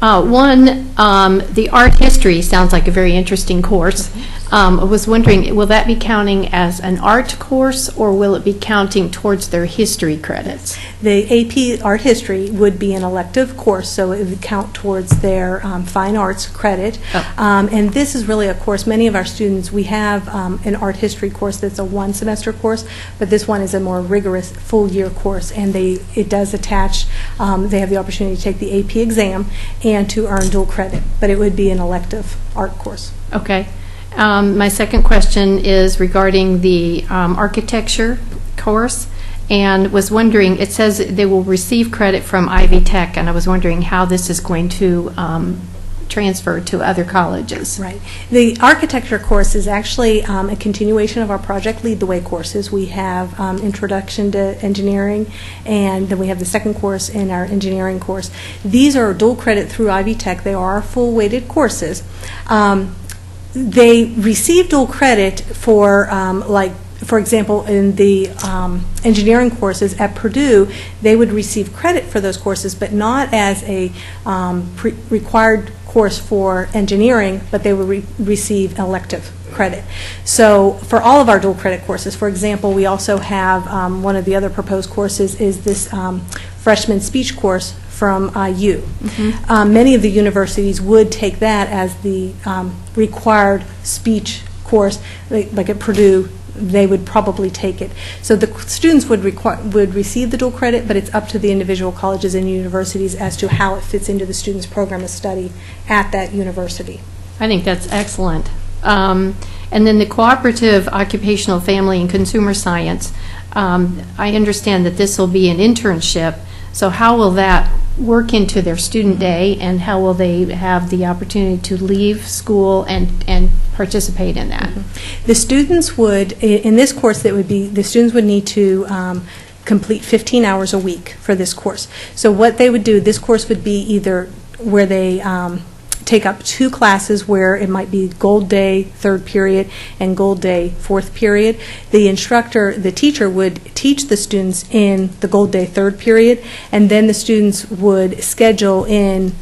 One, the art history sounds like a very interesting course. I was wondering, will that be counting as an art course, or will it be counting towards their history credits? The AP Art History would be an elective course, so it would count towards their fine arts credit. And this is really a course, many of our students, we have an art history course that's a 1-semester course, but this one is a more rigorous full-year course, and it does attach, they have the opportunity to take the AP exam and to earn dual credit, but it would be an elective art course. Okay. My second question is regarding the architecture course, and was wondering, it says they will receive credit from Ivy Tech, and I was wondering how this is going to transfer to other colleges. Right. The architecture course is actually a continuation of our Project Lead the Way courses. We have Introduction to Engineering, and then we have the second course in our engineering course. These are dual credit through Ivy Tech. They are full weighted courses. They receive dual credit for, for example, in the engineering courses at Purdue, they would receive credit for those courses, but not as a required course for engineering, but they would receive elective credit. So for all of our dual credit courses, for example, we also have one of the other proposed courses is this freshman speech course from IU. Many of the universities would take that as the required speech course, like at Purdue, they would probably take it. So the students would receive the dual credit, but it's up to the individual colleges and universities as to how it fits into the student's program of study at that university. I think that's excellent. And then the cooperative occupational family and consumer science, I understand that this will be an internship, so how will that work into their student day, and how will they have the opportunity to leave school and participate in that? The students would, in this course, the students would need to complete 15 hours a week for this course. So what they would do, this course would be either where they take up 2 classes where it might be Gold Day 3rd period and Gold Day 4th period. The teacher would teach the students in the Gold Day 3rd period, and then the students would schedule in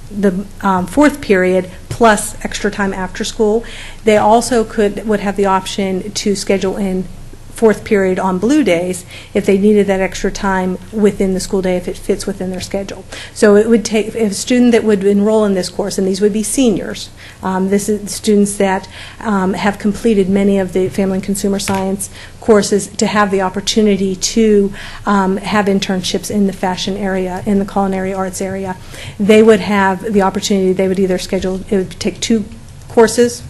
the 4th period plus extra time after school. They also would have the option to schedule in 4th period on blue days if they needed that extra time within the school day, if it fits within their schedule. So it would take, if a student that would enroll in this course, and these would be seniors, this is students that have completed many of the family and consumer science courses, to have the opportunity to have internships in the fashion area, in the culinary arts area. They would have the opportunity, they would either schedule, it would take 2 courses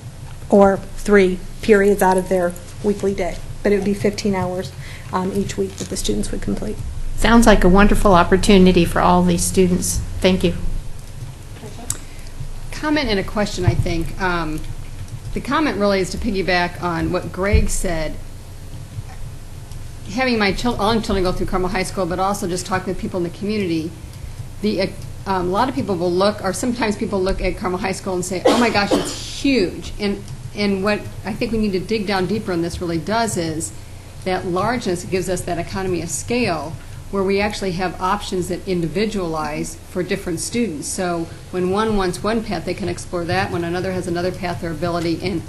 or 3 periods out of their weekly day. But it would be 15 hours each week that the students would complete. Sounds like a wonderful opportunity for all these students. Thank you. Comment and a question, I think. The comment really is to piggyback on what Greg said. Having my own children go through Carmel High School, but also just talking with people in the community, a lot of people will look, or sometimes people look at Carmel High School and say, oh my gosh, it's huge. And what I think we need to dig down deeper on this really does is, that largeness gives us that economy of scale where we actually have options that individualize for different students. So when one wants one path, they can explore that. When another has another path or ability, and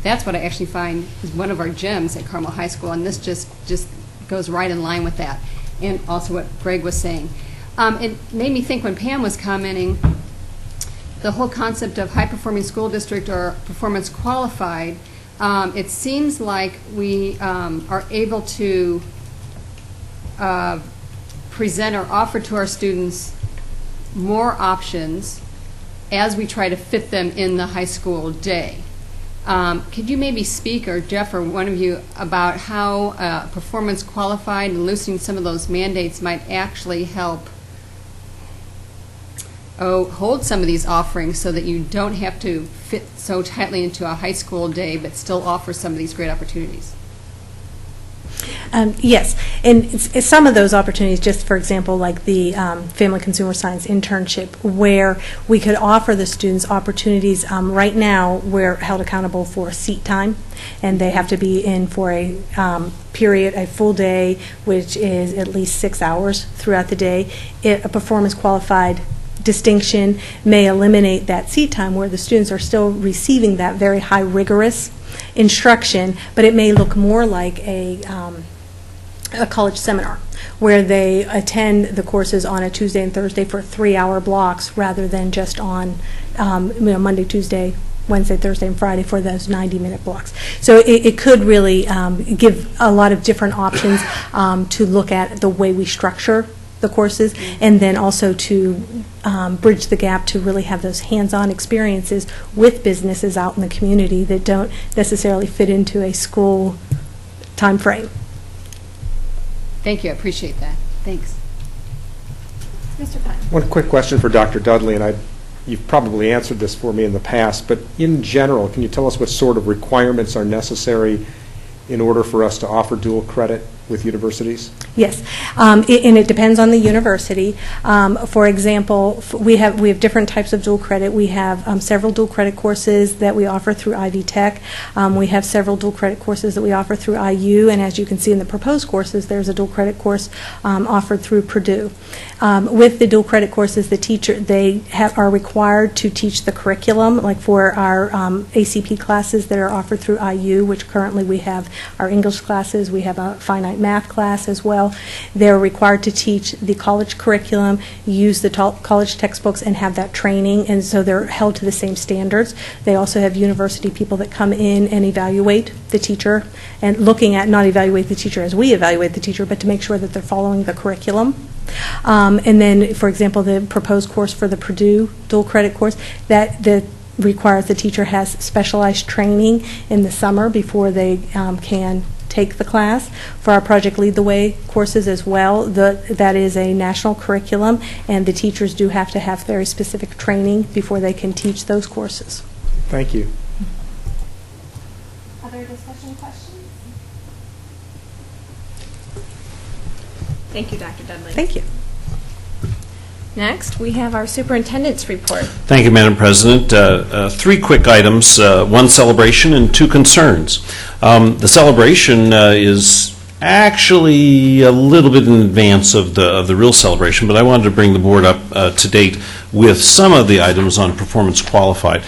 that's what I actually find is one of our gems at Carmel High School, and this just goes right in line with that, and also what Greg was saying. It made me think when Pam was commenting, the whole concept of high-performing school district or performance qualified, it seems like we are able to present or offer to our students more options as we try to fit them in the high school day. Could you maybe speak, or Jeff or one of you, about how performance qualified and loosening some of those mandates might actually help hold some of these offerings so that you don't have to fit so tightly into a high school day but still offer some of these great opportunities? Yes, and some of those opportunities, just for example, like the Family Consumer Science internship, where we could offer the students opportunities. Right now, we're held accountable for seat time, and they have to be in for a period, a full day, which is at least 6 hours throughout the day. A performance qualified distinction may eliminate that seat time where the students are still receiving that very high rigorous instruction, but it may look more like a college seminar where they attend the courses on a Tuesday and Thursday for 3-hour blocks rather than just on Monday, Tuesday, Wednesday, Thursday, and Friday for those 90-minute blocks. So it could really give a lot of different options to look at the way we structure the courses, and then also to bridge the gap to really have those hands-on experiences with businesses out in the community that don't necessarily fit into a school time frame. Thank you. I appreciate that. Thanks. Mr. Pine. One quick question for Dr. Dudley, and you've probably answered this for me in the past, but in general, can you tell us what sort of requirements are necessary in order for us to offer dual credit with universities? Yes, and it depends on the university. For example, we have different types of dual credit. We have several dual credit courses that we offer through Ivy Tech. We have several dual credit courses that we offer through IU, and as you can see in the proposed courses, there's a dual credit course offered through Purdue. With the dual credit courses, they are required to teach the curriculum, like for our ACP classes that are offered through IU, which currently we have our English classes, we have a finite math class as well. They're required to teach the college curriculum, use the college textbooks, and have that training, and so they're held to the same standards. They also have university people that come in and evaluate the teacher, and looking at not evaluate the teacher as we evaluate the teacher, but to make sure that they're following the curriculum. And then, for example, the proposed course for the Purdue dual credit course, that requires the teacher has specialized training in the summer before they can take the class. For our Project Lead the Way courses as well, that is a national curriculum, and the teachers do have to have very specific training before they can teach those courses. Thank you. Other discussion questions? Thank you, Dr. Dudley. Thank you. Next, we have our superintendent's report. Thank you, Madam President. 3 quick items, 1 celebration and 2 concerns. The celebration is actually a little bit in advance of the real celebration, but I wanted to bring the board up to date with some of the items on performance qualified.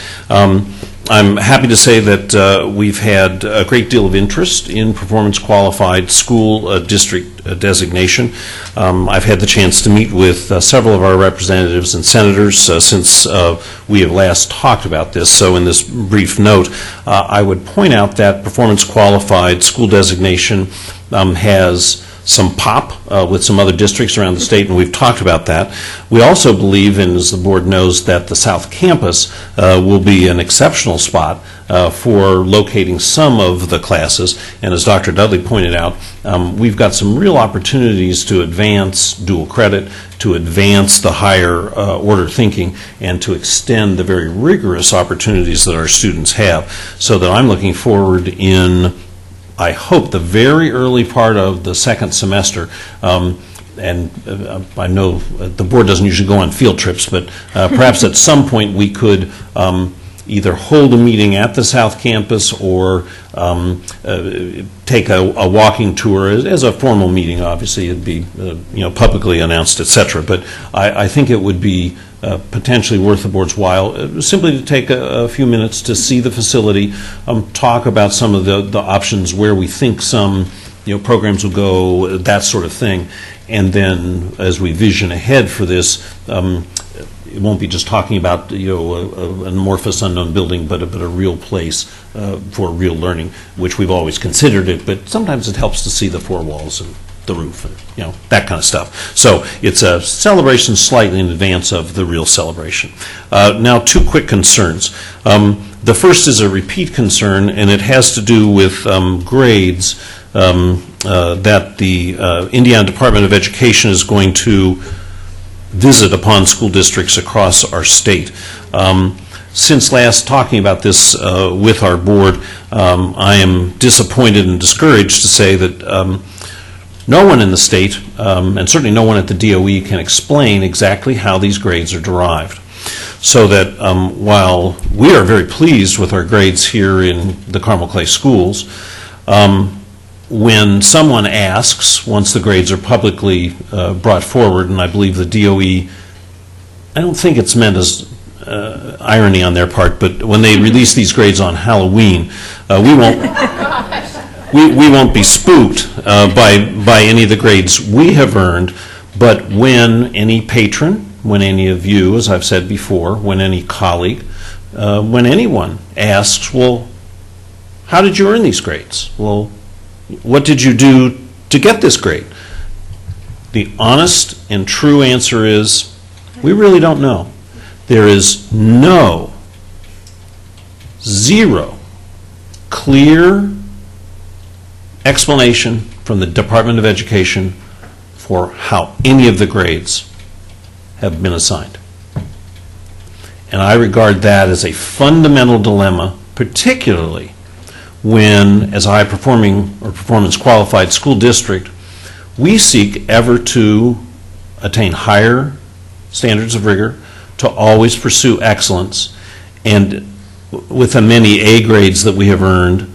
I'm happy to say that we've had a great deal of interest in performance qualified school district designation. I've had the chance to meet with several of our representatives and senators since we have last talked about this. So in this brief note, I would point out that performance qualified school designation has some pop with some other districts around the state, and we've talked about that. We also believe, and as the board knows, that the South Campus will be an exceptional spot for locating some of the classes. And as Dr. Dudley pointed out, we've got some real opportunities to advance dual credit, to advance the higher order thinking, and to extend the very rigorous opportunities that our students have. So that I'm looking forward in, I hope, the very early part of the second semester, and I know the board doesn't usually go on field trips, but perhaps at some point we could either hold a meeting at the South Campus or take a walking tour as a formal meeting. Obviously, it'd be publicly announced, et cetera. But I think it would be potentially worth the board's while simply to take a few minutes to see the facility, talk about some of the options where we think some programs will go, that sort of thing. And then as we vision ahead for this, it won't be just talking about an amorphous unknown building, but a real place for real learning, which we've always considered it. But sometimes it helps to see the four walls and the roof and that kind of stuff. So it's a celebration slightly in advance of the real celebration. Now, two quick concerns. The first is a repeat concern, and it has to do with grades that the Indiana Department of Education is going to visit upon school districts across our state. Since last talking about this with our board, I am disappointed and discouraged to say that no one in the state, and certainly no one at the DOE, can explain exactly how these grades are derived. So that while we are very pleased with our grades here in the Carmel Clay schools, when someone asks, once the grades are publicly brought forward, and I believe the DOE, I don't think it's meant as irony on their part, but when they release these grades on Halloween, we won't be spooked by any of the grades we have earned, but when any patron, when any of you, as I've said before, when any colleague, when anyone asks, well, how did you earn these grades? Well, what did you do to get this grade? The honest and true answer is, we really don't know. There is zero clear explanation from the Department of Education for how any of the grades have been assigned. And I regard that as a fundamental dilemma, particularly when, as a high-performing or performance-qualified school district, we seek ever to attain higher standards of rigor, to always pursue excellence, and with the many A grades that we have earned,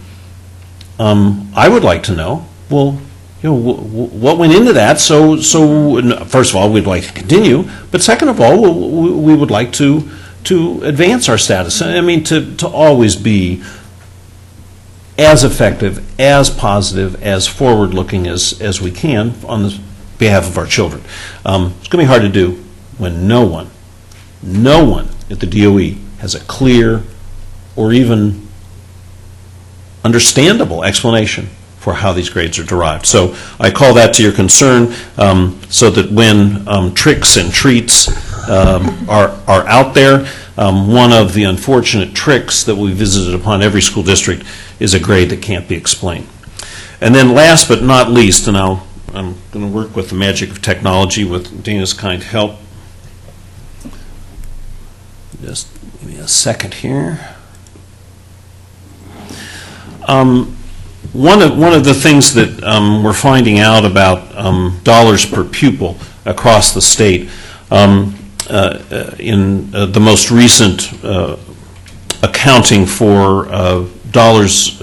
I would like to know, well, what went into that? So first of all, we'd like to continue, but second of all, we would like to advance our status. I mean, to always be as effective, as positive, as forward-looking as we can on the behalf of our children. It's going to be hard to do when no one at the DOE has a clear or even understandable explanation for how these grades are derived. So I call that to your concern, so that when tricks and treats are out there, one of the unfortunate tricks that we visited upon every school district is a grade that can't be explained. And then last but not least, and I'm going to work with the magic of technology with Dana's kind help. Just give me a second here. One of the things that we're finding out about dollars per pupil across the state in the most recent accounting for dollars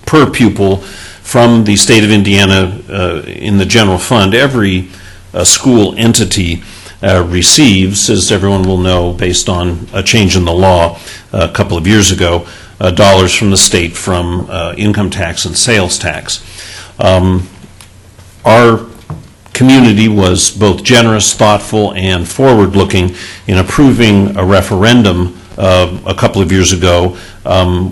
per pupil from the state of Indiana in the general fund, every school entity receives, as everyone will know, based on a change in the law a couple of years ago, dollars from the state from income tax and sales tax. Our community was both generous, thoughtful, and forward-looking in approving a referendum a couple of years ago,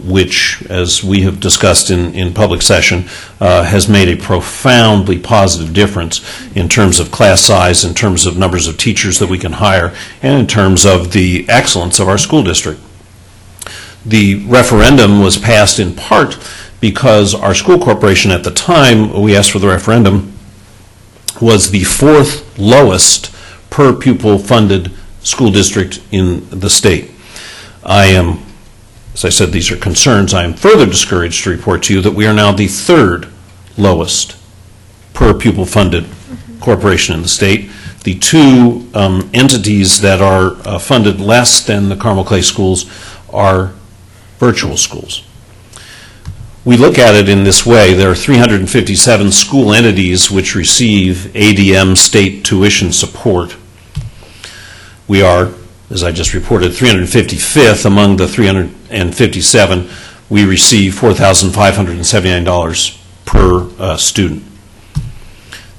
which, as we have discussed in public session, has made a profoundly positive difference in terms of class size, in terms of numbers of teachers that we can hire, and in terms of the excellence of our school district. The referendum was passed in part because our school corporation at the time we asked for the referendum was the fourth lowest per pupil funded school district in the state. I am, as I said, these are concerns. I am further discouraged to report to you that we are now the third lowest per pupil funded corporation in the state. The two entities that are funded less than the Carmel Clay schools are virtual schools. We look at it in this way. There are 357 school entities which receive ADM state tuition support. We are, as I just reported, 355th among the 357. We receive $4,579 per student.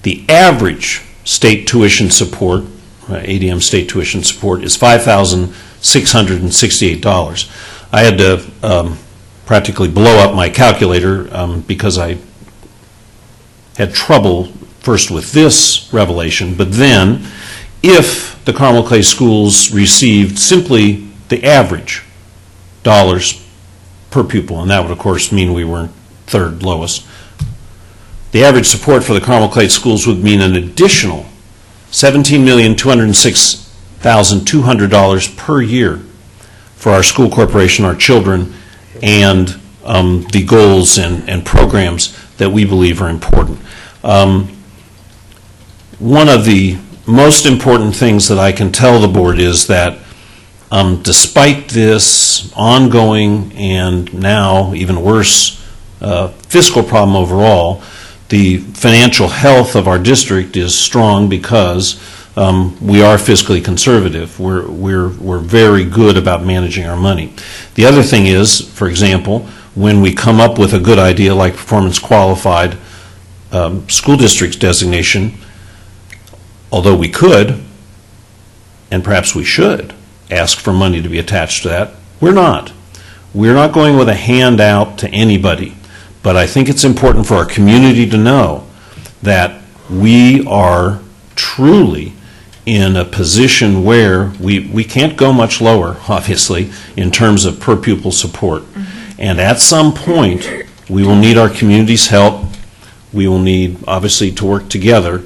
The average state tuition support, ADM state tuition support, is $5,668. I had to practically blow up my calculator because I had trouble first with this revelation, but then if the Carmel Clay schools received simply the average dollars per pupil, and that would of course mean we weren't third lowest, the average support for the Carmel Clay schools would mean an additional $17,206,200 per year for our school corporation, our children, and the goals and programs that we believe are important. One of the most important things that I can tell the board is that despite this ongoing and now even worse fiscal problem overall, the financial health of our district is strong because we are fiscally conservative. We're very good about managing our money. The other thing is, for example, when we come up with a good idea like performance qualified school districts designation, although we could, and perhaps we should, ask for money to be attached to that, we're not. We're not going with a handout to anybody, but I think it's important for our community to know that we are truly in a position where we can't go much lower, obviously, in terms of per pupil support. And at some point, we will need our community's help. We will need, obviously, to work together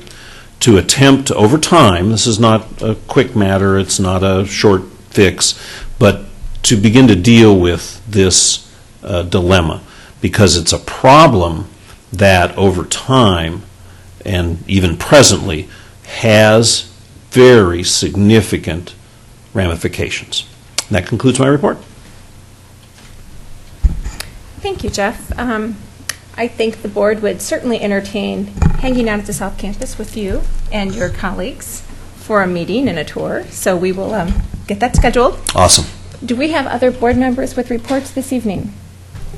to attempt over time, this is not a quick matter, it's not a short fix, but to begin to deal with this dilemma, because it's a problem that over time and even presently has very significant ramifications. And that concludes my report. Thank you, Jeff. I think the board would certainly entertain hanging out at the South Campus with you and your colleagues for a meeting and a tour. So we will get that scheduled. Awesome. Do we have other board members with reports this evening?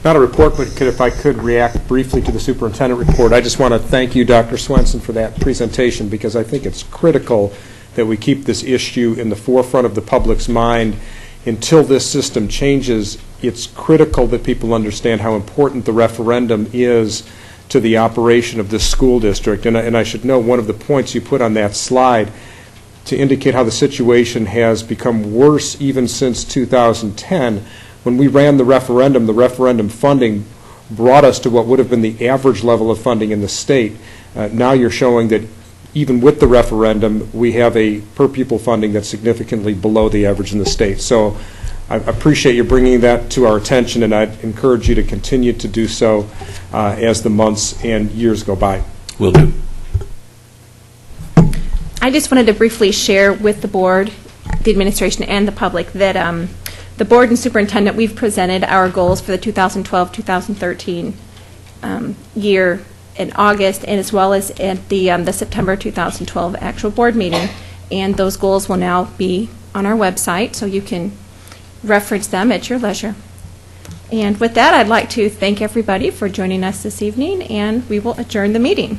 Not a report, but if I could react briefly to the superintendent report, I just want to thank you, Dr. Swenson, for that presentation, because I think it's critical that we keep this issue in the forefront of the public's mind. Until this system changes, it's critical that people understand how important the referendum is to the operation of this school district. And I should know one of the points you put on that slide to indicate how the situation has become worse even since 2010. When we ran the referendum funding brought us to what would have been the average level of funding in the state. Now you're showing that even with the referendum, we have a per pupil funding that's significantly below the average in the state. So I appreciate you bringing that to our attention, and I'd encourage you to continue to do so as the months and years go by. Will do. I just wanted to briefly share with the board, the administration, and the public that the board and superintendent, we've presented our goals for the 2012-2013 year in August, and as well as at the September 2012 actual board meeting. And those goals will now be on our website, so you can reference them at your leisure. And with that, I'd like to thank everybody for joining us this evening, and we will adjourn the meeting.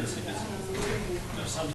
is, if it's, sometimes